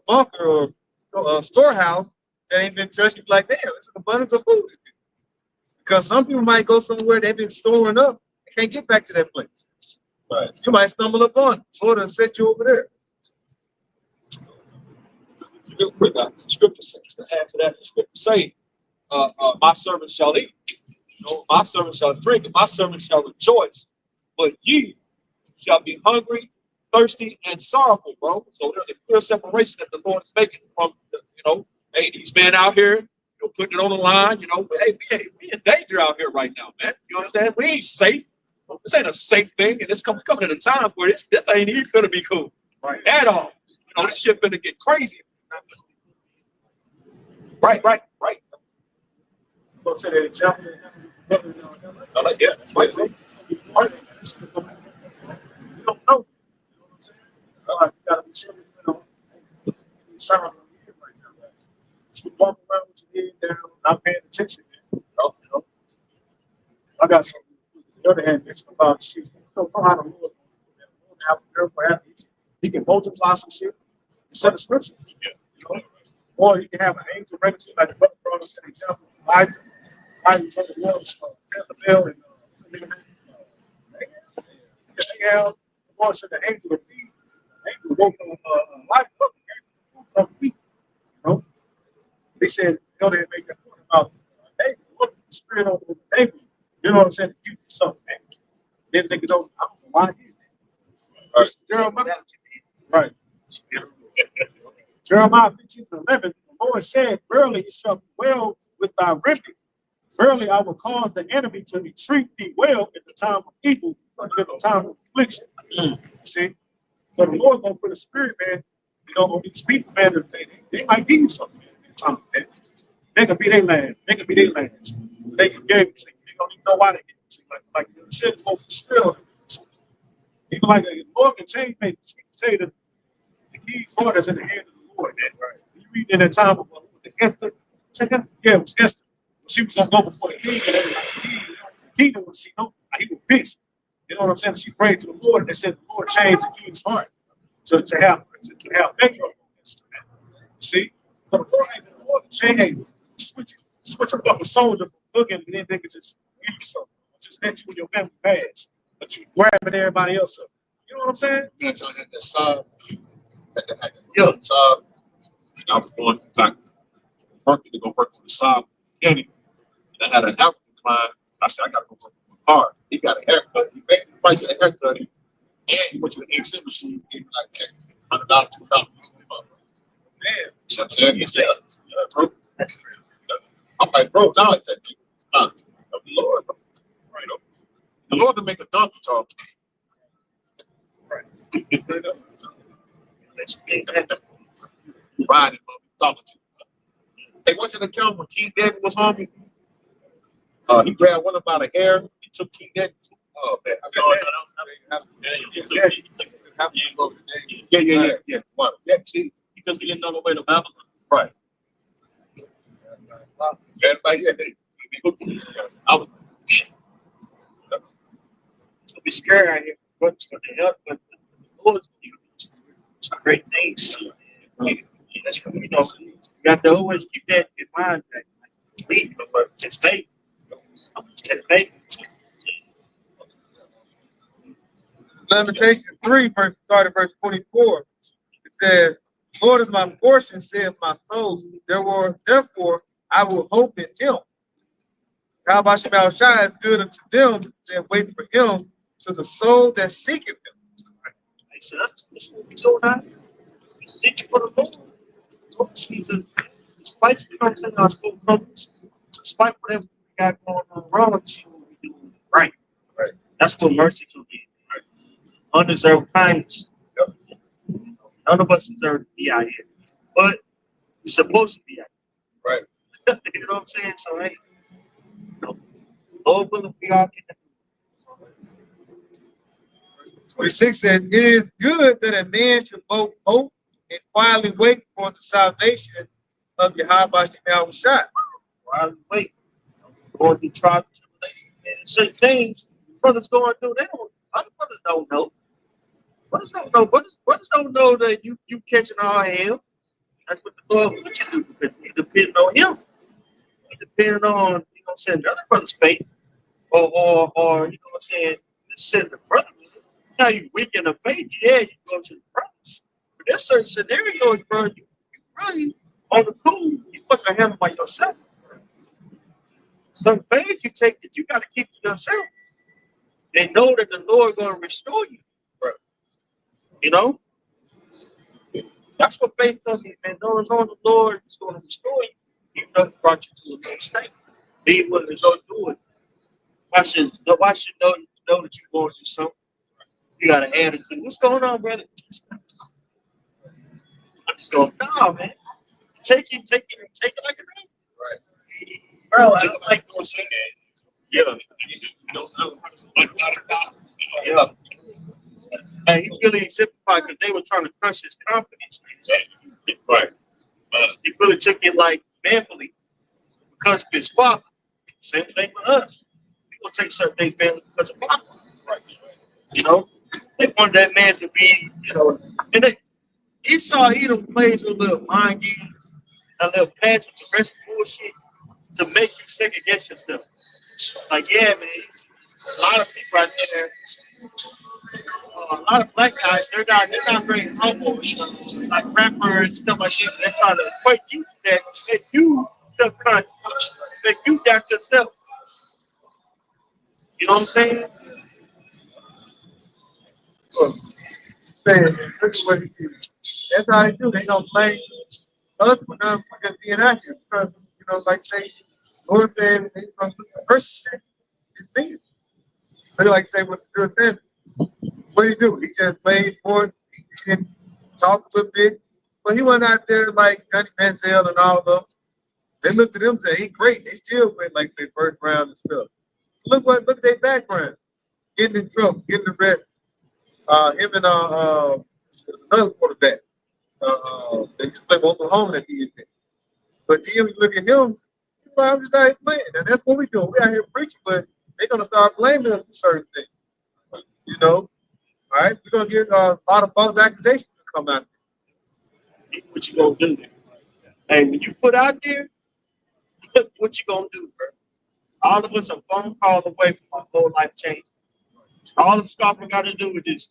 bunker or storehouse that ain't been touched. You be like, damn, it's an abundance of food. Because some people might go somewhere they've been storing up, they can't get back to that place. Right. You might stumble upon it. Lord will set you over there. Real quick, the scripture says, to add to that, the scripture say, my servants shall eat, my servants shall drink, and my servants shall rejoice, but ye shall be hungry, thirsty, and sorrowful, bro. So there's a clear separation that the Lord is making from, hey, these men out here, putting it on the line, but hey, we in danger out here right now, man. You understand? We ain't safe. This ain't a safe thing, and it's coming at a time where this ain't even gonna be cool, right? At all. This shit gonna get crazy. Right. Go to the example. Yeah, that's right. You don't know. You gotta be serious, It's time right now. So you walk around with your head down, not paying attention. I got some. On the other hand, it's about shit. You don't know how to Lord have a miracle happen. He can multiply some shit. Set the scriptures. Or you can have an angel ready to like the brother brought up an example. Isaac was Jezebel and Ahab. The Lord said the angel would be. The angel woke life up and gave him food. They said, they make that point about, hey, look at the spirit on the table. You know what I'm saying? You do something. Then they don't, I don't know why he did that. Right. Jeremiah. Right. Jeremiah 15:11, the Lord said, verily it shall be well with thy remnant. Verily I will cause the enemy to retreat thee well in the time of evil, and in the time of affliction. See? So the Lord gonna put a spirit, man, on these people, man, they might give you something, man. They can be their land. They can be their lands. They can give it to you. They don't even know why they give it to you. Like you said, go for spirit. Even like a Lord can change me. He can say that the king's heart is in the hand of the Lord. Right. You read in that time of Esther. Yeah, it was Esther. She was gonna go before the king, and the kingdom was he was pissed. You know what I'm saying? She prayed to the Lord, and they said the Lord changed the king's heart to have favor. See, so the Lord change, switch up a soldier from looking, and then they could just give you something, just let you in your family pass, but you grabbing everybody else up. You know what I'm saying? Yeah, so at the side, I was going back working to go work on the side. And I had an African client. I said, I gotta go work on my car. He got a haircut. He made the price of the haircut. And he went to the ATM machine, gave me like $100, $200. Man, so I said, he said, bro. I'm like, bro, not like that. The Lord, right? The Lord to make a donkey talk. Right. Riding, talking to. Hey, what's an account when King David was hungry? He grabbed one about a hair. He took King David. Oh, man. Yeah. What? Yeah, see, because he didn't know the way to Babylon. right. Everybody, I was. Don't be scared out here. What's going to help? But the Lord's going to do great things. That's what you got to always keep that in mind. Lead, but it's faith. It's faith. Lamentation 3, started verse 24. It says, Lord is my portion, saith my soul. Therefore, I will hope in him. Yahweh Shai is good unto them that wait for him, to the soul that seeketh him. So that's what we do now. We seek for the Lord. Lord Jesus, despite our school problems, despite whatever we got going on wrong, we see what we do right. Right. That's what mercy can be. Right. Undeserved kindness. None of us deserve to be out here, but we're supposed to be out here. Right. You know what I'm saying? So, hey, Lord willing, we all can. 26 says, it is good that a man should both hope and quietly wait for the salvation of Yahweh Shai. Quietly wait. Lord, the trials and tribulations And certain things brothers going through, they don't. Other brothers don't know. Brothers don't know. Brothers don't know that you catching all hell. That's what the Lord wants you to do. Because you depending on Him. You depending on saying the other brother's faith, or you know what I'm saying, send the brother. Now you weak in the faith, yeah, you go to the brothers. But there's certain scenarios, bro. You really on the cool. You put your hand by yourself. Some faith you take that you got to keep to yourself. They know that the Lord going to restore you, bro. You know, that's what faith does. Man, knowing the Lord is going to restore you, even though He brought you to a new state. Be willing to go do it. Why should know that you're going to do something? You got an attitude. What's going on, brother? I'm just going, no, man. Take it like a man. Right. Bro, I don't like no saying that. Yeah. And he really exemplified because they were trying to crush his confidence. Right. He really took it like manfully because of his father. Same thing with us. We gonna take certain things manfully because of father. Right. You know, they wanted that man to be, and Esau, he done plays a little mind games, a little passive aggressive bullshit to make you second guess yourself. Like, yeah, man, a lot of people out there, a lot of black guys, they're not very humble, like rappers and stuff like that. They're trying to equate you to that, make you self-conscious, make you doubt yourself. You know what I'm saying? That's how they do. They don't blame us for them for just being out here because like say, Lord said, they gonna look at the person is being. But like say what the said, what did he do? He just played sports. He didn't talk a little bit, but he wasn't out there like Johnny Manziel and all of them. They looked at him and said, "He great." They still went like say first round and stuff. Look at their background, getting in trouble, getting arrested. Him and another quarterback. They just play Oklahoma that did that. But then you look at him, I'm just out here playing. And that's what we do. We out here preaching, but they're gonna start blaming us for certain things. All right, we're gonna get a lot of false accusations to come out there. What you gonna do? Hey, when you put out there, look what you gonna do, bro. All of us a phone call away from our whole life change. All the Scoffer got to do with this,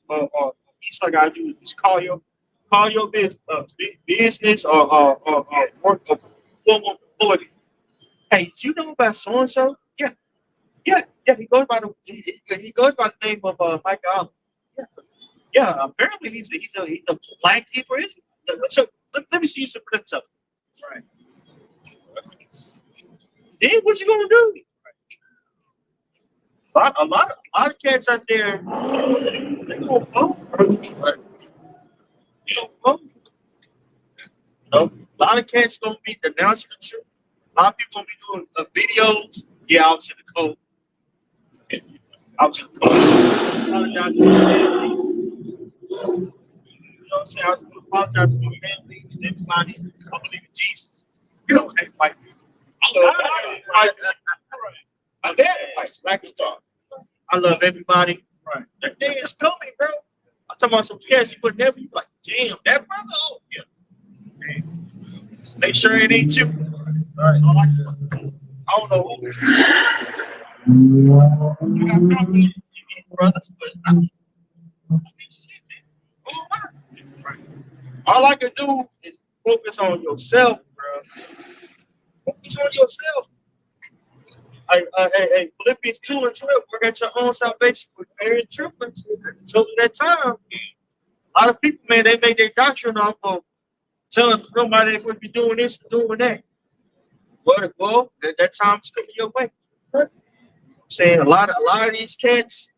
Esau got to do with this. Call your business or work or formal employee. Hey, do you know about so and so? Yeah. He goes by the name of Mike Allen. Yeah. Apparently he's a black keeper. So let me see you some clips of it. Right. Then what you gonna do? A lot of cats out there, they gonna vote. Right. They gonna vote. A lot of cats gonna be denouncing the truth. A lot of people gonna be doing videos. Yeah, I was in the cold. I was in the cold. Apologize to my family. You know what I'm saying? I was gonna apologize to my family and everybody. I believe in Jesus. Everybody. My dad is like Black Star. I love everybody. Right. That day is coming, bro. I'm talking about some cats you would never be like, damn, that brother. Oh, yeah. Hey, make sure it ain't you. All right. I don't know who. You got probably brothers, but I mean, shit, man. Who am I? Right. All I can do is focus on yourself, bro. Focus on yourself. Hey, Philippians 2 and 12, work at your own salvation with fear and trembling. So at that time, a lot of people, man, they make their doctrine off of telling somebody they would be doing this and doing that. Well, that time's coming your way. I'm saying a lot of these cats,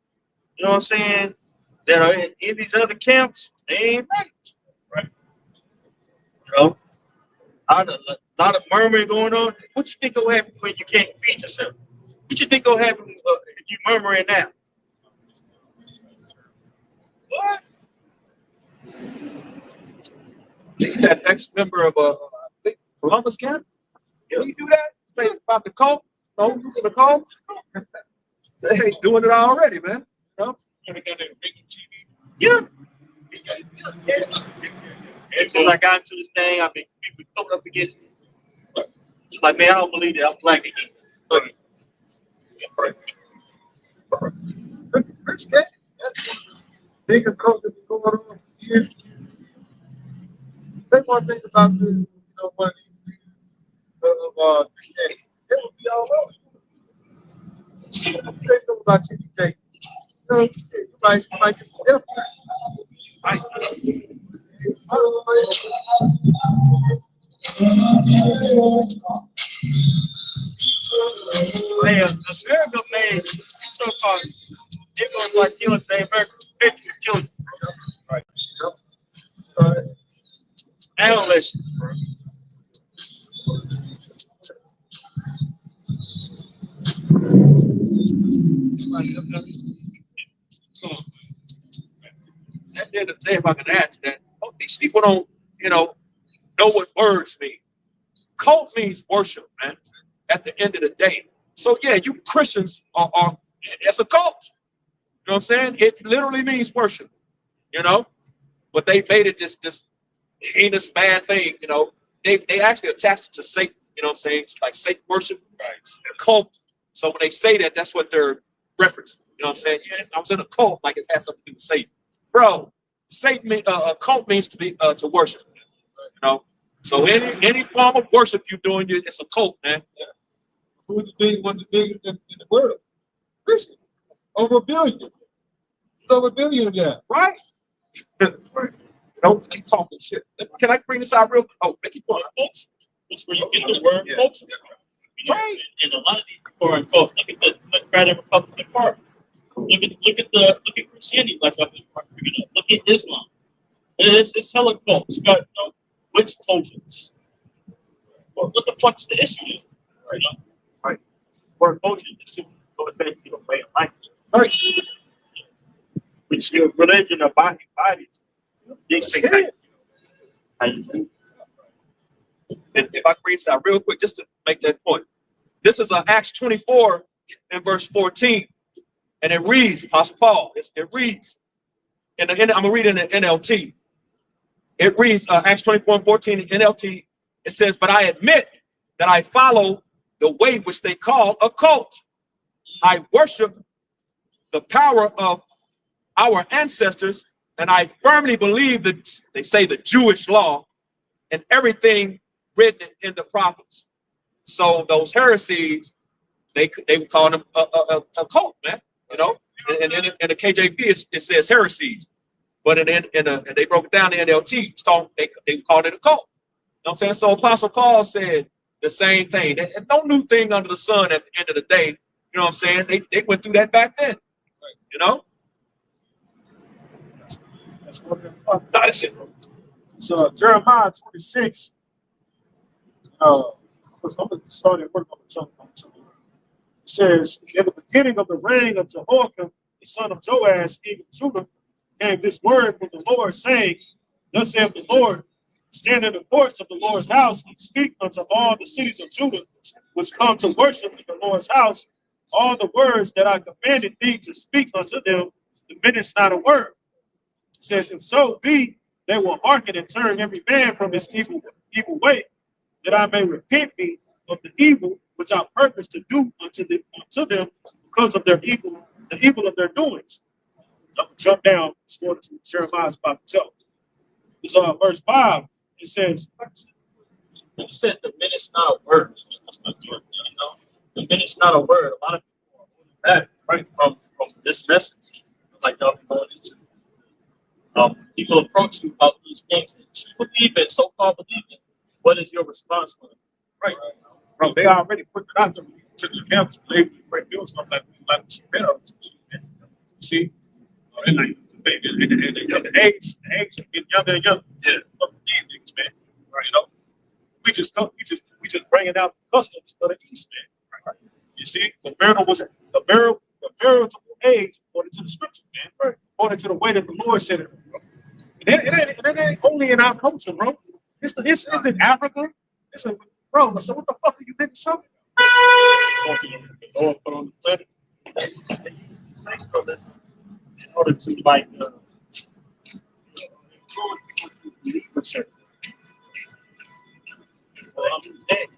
you know what I'm saying, that are in these other camps, they ain't right. Right. A lot of murmuring going on. What you think will happen when you can't feed yourself? What you think will happen if you murmuring now? What? That ex-member of Columbus Camp? Yeah. You do that? Say about the cult? No, using the cult? They ain't doing it already, man. You know? And they got that big TV. Yeah. And since I got into this thing, I've been people coming up against me. It's like, man, I don't believe that I'm black again. That's the biggest culture going on here. They want to think about the, one of these they would be all over. Say something about TDK. You might get some help. Man, America made so-called Negroes like you and they American children. Right. Analysts. At the end of the day, if I can add to that, these people don't, know what words mean. Cult means worship, man. At the end of the day. So yeah, you Christians are it's a cult. You know what I'm saying? It literally means worship, but they made it this heinous bad thing, They actually attached it to Satan, you know what I'm saying? It's like Satan worship, right? A cult. So when they say that, that's what they're referencing. You know what I'm saying? Yes, I was in a cult, like it has something to do with Satan. Bro, Satan a cult means to be to worship. So any form of worship you're doing, it's a cult, man. Yeah. Who's one of the biggest in the world? Christian. Over a billion. It's over a billion, yeah. Right? They talking shit. Can I bring this out real? Oh, make it point. Cults. That's where you get the word cults. Right. And a lot of these people are in cults. Look at the Democratic Republican Party. Look at Christianity, like I've been bringing up. Look at Islam. It's hella cults. You got witch cultures. Well, what the fuck's the issue? Right. Word culture is to go back to the way of life. Right. Which your religion or bodies. If I can read this out real quick, just to make that point. This is Acts 24 and verse 14. And it reads, Apostle Paul, it reads, I'm going to read it in the NLT. It reads, Acts 24 and 14 in NLT. It says, but I admit that I follow the way which they call a cult. I worship the power of our ancestors, and I firmly believe that they say the Jewish law and everything written in the prophets. So those heresies, they would call them a cult, man. And in the KJV it says heresies, but and they broke it down in NLT. So they called it a cult. You know what I'm saying? So Apostle Paul said the same thing. And no new thing under the sun at the end of the day. You know what I'm saying? They went through that back then. That's what that's it. So Jeremiah 26. I'm going to start at work on the jump. It says, in the beginning of the reign of Jehoiakim, the son of Joash, king of Judah, came this word from the Lord, saying, thus saith the Lord, stand in the courts of the Lord's house and speak unto all the cities of Judah, which come to worship in the Lord's house, all the words that I commanded thee to speak unto them, diminish not a word. It says, if so be, they will hearken and turn every man from his evil way, that I may repent me of the evil which I purpose to do unto them because of their evil, the evil of their doings. Jump down, to Jeremiah's about to tell. It's verse 5. It says, He said diminish not a word. Diminish not a word. A lot of people are holding back right from this message. Like y'all going into. People approach you about these things. You believe it, so-called believe it. What is your response to it? Right. Bro, they already put it out there to the camps. They break news on like see, and like the age is getting younger and younger. Yeah, these niggas, man. Right, we just bringing out the customs of the East, man. Right. You see, the veritable age according to the scriptures, man. Right. According to the way that the Lord said it. It ain't only in our culture, bro. It's in Africa. Bro, so what the fuck are you niggas talking about? The Lord put on the planet. They use sensationalism in order to like influence people to believe in certain things. So I'm saying,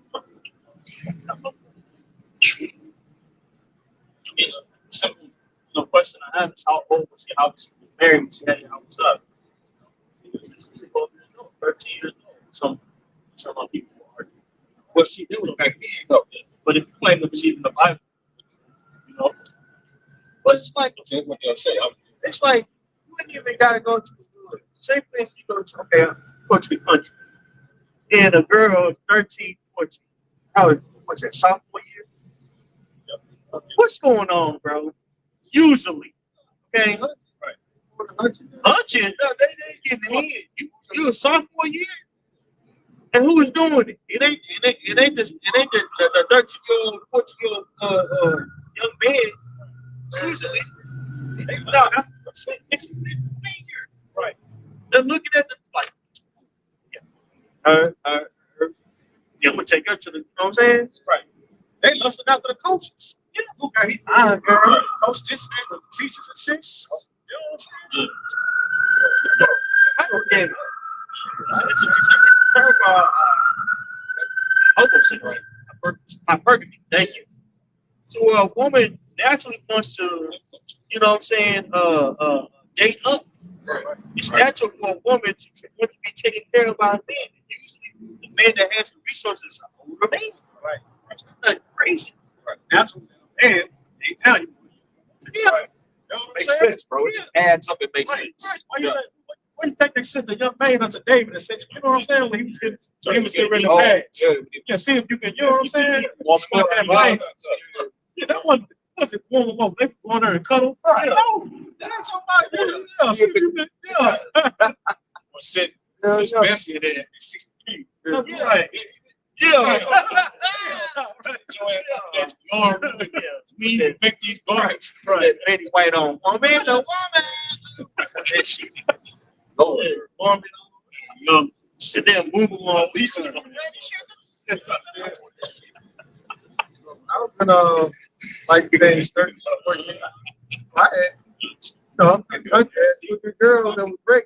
Simple, question I have is how old was he? How was he married? Was he had how was up? He was 12 years old, 13 years old. Some people are. Well, see, that was back then, though. But if you claim to believe in the Bible, you know, but it's like What they'll say. it's like you ain't even gotta go to the hood. Same place you go to, okay, go to the country. And a girl is 13, 14. Probably what's that, sophomore year? What's going on, bro? Usually. Okay. Hunching, no, they getting in. You a sophomore year? And who is doing it? It ain't just the 13-year-old, 14-year-old young man. Usually. No, it's a senior. Right. They're looking at the like, yeah, I'm gonna take her to the, you know what I'm saying? Right. They lusted after the coaches. Yeah. Who got hit? Girl. Coach this man, the teachers and shit. You know what I'm saying? I don't get it. It's a terrible opposite, right? Hypergamy. Thank you. So a woman naturally wants to, you know what I'm saying, date up. Right. It's natural for a woman to want to be taken care of by a man. Usually, the man that has the resources is an older man. Right. That's not crazy. Right. That's what man, they tell you. Yeah. Right. You know what I'm Makes saying? sense, bro. It just adds up. It makes Right. sense. Right. Why you think they sent the young man unto David and said, you know what I'm saying? When he was getting ready to pass. Yeah, see if you can, you know what I'm saying? Yeah, that wasn't warm them up. They go in there and cuddle. Right. No, that's somebody. Yeah, see if you can, yeah. Sit. It's messy in there. 63. Yeah. Right. Yeah. We make these garments. Right. Betty White on. Woman to woman. That shit. Woman. Young. Sit there moving on. Lisa. I've been like things 13, 14. I had, I had good girls that was great.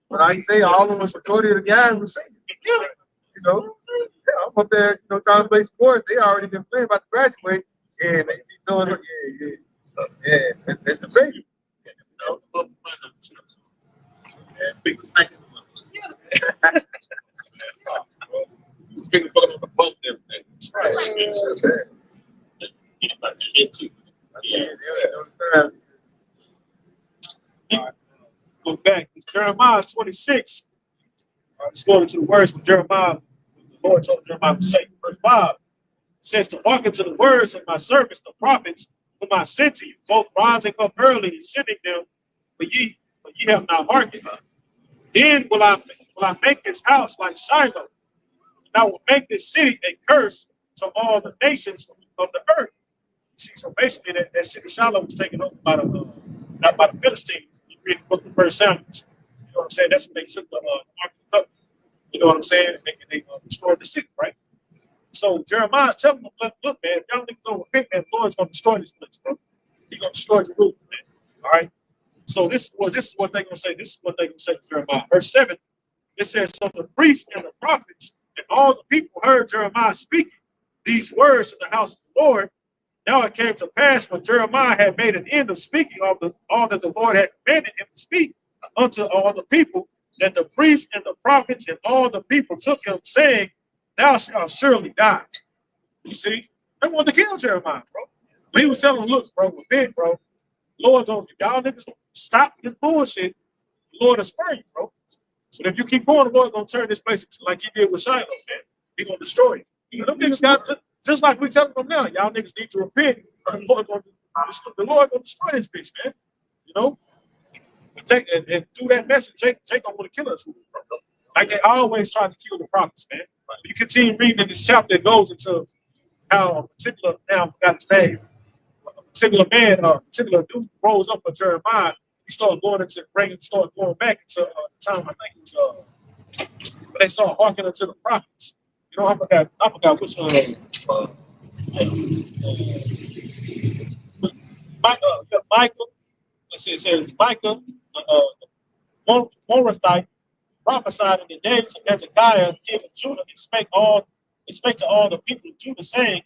But I say all of us majority of the guys were singing. You know, yeah, I'm up there, trying to play sports. They already been playing about to graduate, and they keep doing it. Yeah, that's the baby. Big mistake. Finger fucking on the bus and everything. Go back. It's Jeremiah 26. Let's go into the words from Jeremiah. The Lord told Jeremiah to say, verse 5. It says to walk into the words of my servants, the prophets, whom I sent to you, both rising up early and sending them, but ye have not hearkened. Then will I make this house like Shiloh, and I will make this city a curse to all the nations of the earth. See, so basically that city Shiloh was taken over by not by the Philistines. You read the book of 1 Samuel. You know what I'm saying? That's when they took the Ark of the Covenant. You know what I'm saying? And they destroyed the city, right? So Jeremiah's telling them, look, man, if y'all niggas don't repent, man, the Lord's gonna destroy this place, bro. He's gonna destroy Jerusalem, man. All right. So this is what they're gonna say. This is what they're gonna say to Jeremiah. Verse 7, it says, so the priests and the prophets and all the people heard Jeremiah speaking these words in the house of the Lord. Now it came to pass when Jeremiah had made an end of speaking all that the Lord had commanded him to speak unto all the people, that the priests and the prophets and all the people took him, saying, thou shalt surely die. You see, they wanted to kill Jeremiah, bro. But he was telling them, look, bro, repent, bro. Lord told you, y'all niggas stop this bullshit. The Lord will spare you, bro. So if you keep going, the Lord gonna turn this place into like he did with Shiloh, man. He gonna destroy it. You know, them niggas got just like we telling them now, y'all niggas need to repent. The Lord gonna destroy this bitch, man. You know? And through that message, Jake don't want to kill us. Like they always try to kill the prophets, man. You continue reading in this chapter, it goes into how a particular, now I forgot his name, a particular man, a particular dude rose up for Jeremiah. He started going into started going back into the time, I think it was when they started hearkening to the prophets. You know, I forgot which Michael. It says Micah, Morasite, prophesied in the days of Hezekiah, king of Judah, and spake to all the people of Judah, saying,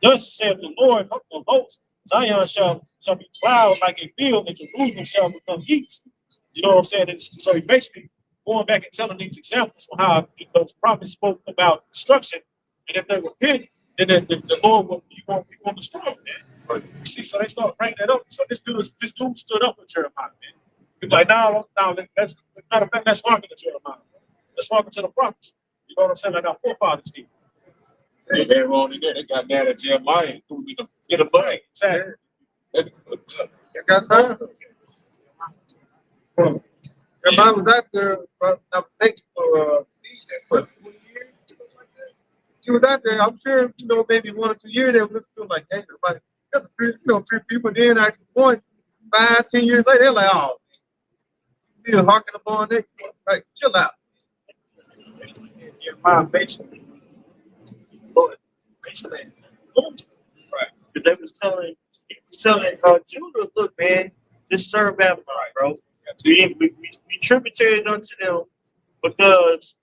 "Thus saith the Lord of hosts, Zion shall be plowed like a field, and Jerusalem shall become heaps." You know what I'm saying? And so he basically going back and telling these examples of how those prophets spoke about destruction, and if they repent, then the Lord will destroy them, man. See, so they start bringing that up. So this dude stood up with Jeremiah, man. He's like, no, let's matter of fact, let's hearken to Jeremiah. Let's hearken to the prophets. You know what I'm saying? Like our forefathers did. Hey, they're wrong in there. They got mad at Jeremiah and threw me to get a money. Exactly. I got time. Jeremiah was out there, I'm thinking for 20 years, something like that. He was out there, I'm sure, maybe 1 or 2 years, they were still like, hey, everybody, that's a pretty, three people. Then after 5, 10 years later, they're like, oh, still harking upon it. Like, chill out. Jeremiah basically, Lord, basically, right? Because he was telling Judah, look, man, just serve Babylon, bro. We tributaries unto them because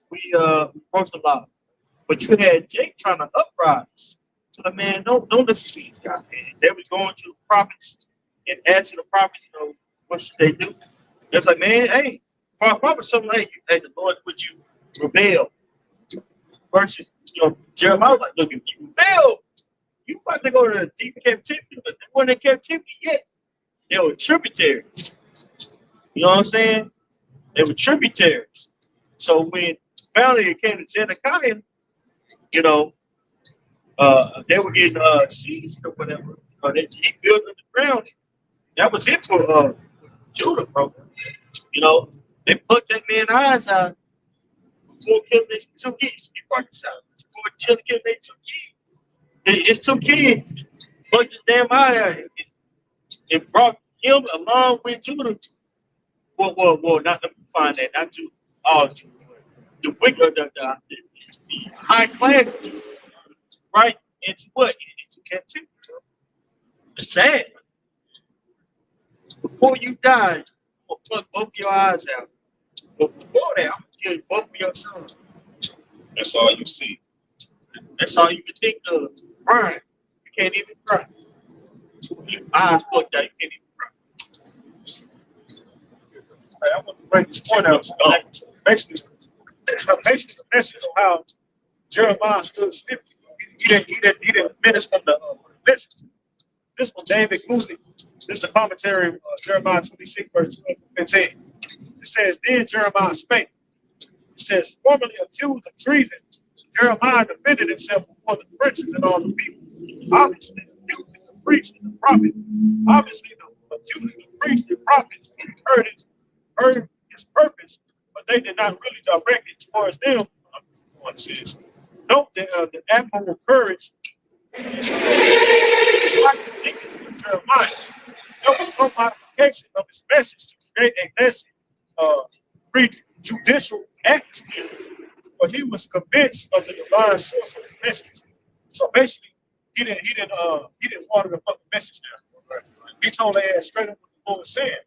we broke the law. But you had Jake trying to uprise. So the man, don't listen to these guys, man. They was going to the prophets and asking the prophets, what should they do? They was like, man, hey, for a prophet, something like, hey, the Lord would you rebel. Versus, Jeremiah was like, look, if you rebel, you about to go to the deep captivity, but they weren't in captivity yet. They were tributaries. You know what I'm saying? They were tributaries. So when finally it came to Zedekiah, they were getting seized or whatever. He built underground. That was it for Judah, bro. They plucked that man's eyes out before killing his 2 kids. He brought this out. Before killing their 2 kids. His 2 kids plucked his damn eye out. It brought him along with Judah. Well, not to find that, not to all Judah. The wicked, the high class, right? Into what? Into captivity. It's sad. Before you die, you'll pluck both your eyes out. But before that, I'm gonna kill both of your sons. That's all you see. That's all you can think of. Crying. You can't even cry. Your eyes plucked out, you can't even cry. Hey, I want to break this point out. Basically, the message of how Jeremiah stood stiff. He didn't miss from the message. This from David Guzzi. This is the commentary of Jeremiah 26, verse 12 and 15. It says, then Jeremiah spake. It says, formerly accused of treason, Jeremiah defended himself before the princes and all the people. Obviously, accusing the priests and the prophet. Obviously, the accusing the priests and prophets heard his purpose, but they did not really direct it towards them. It says, note the admirable courage and Jeremiah. There was no modification of his message to create a less prejudicial atmosphere, but he was convinced of the divine source of his message. So basically, he didn't water the fucking message down. Right? He told their ass straight up what the Lord said.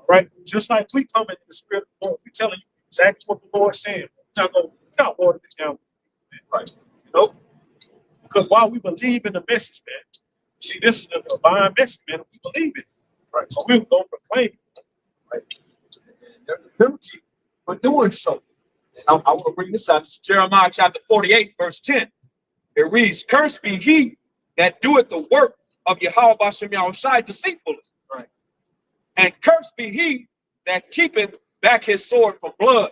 Right? Just like we come in the spirit of the Lord, we telling you exactly what the Lord said. We're not watering it down. Right? Because while we believe in the message, man, see, this is a divine message, man. We believe it. Right? So we're going to proclaim it. Right? And there's a penalty for doing so. And I want to bring this out. This is Jeremiah chapter 48, verse 10. It reads, cursed be he that doeth the work of Yahweh Bashem Yahushai deceitfully. Right. And cursed be he that keepeth back his sword for blood. You know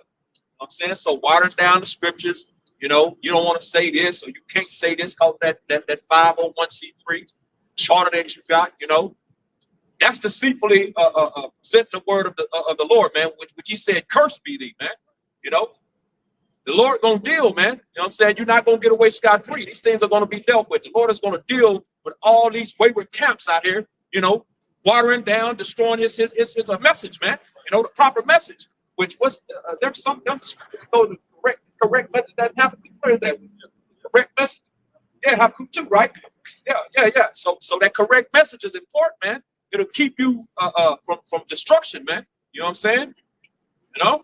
what I'm saying? So watering down the scriptures, you don't want to say this, or you can't say this because that 501c3 charter that you got, that's deceitfully presenting the word of the Lord, man, which he said, cursed be thee, man. The Lord gonna deal, man. You know what I'm saying? You're not gonna get away scot-free. These things are gonna be dealt with. The Lord is gonna deal with all these wayward camps out here, watering down, destroying his message, man. The proper message. Which was there's a scripture that goes the correct message that happened. Where is that correct message? Yeah, Habakkuk 2, right? Yeah. So that correct message is important, man. It'll keep you from destruction, man. You know what I'm saying? You know?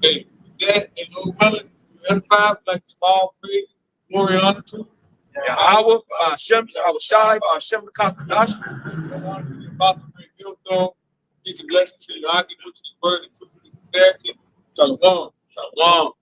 Hey, that ain't no willing, edified like small praise, glory, honor to. Yahweh, Hashem, Yahweh Shai, Hashem, Kakadash. I want to be about to bring millstone. Peace and blessing to you. I give you this word and truth and sincerity. Shalom. Shalom.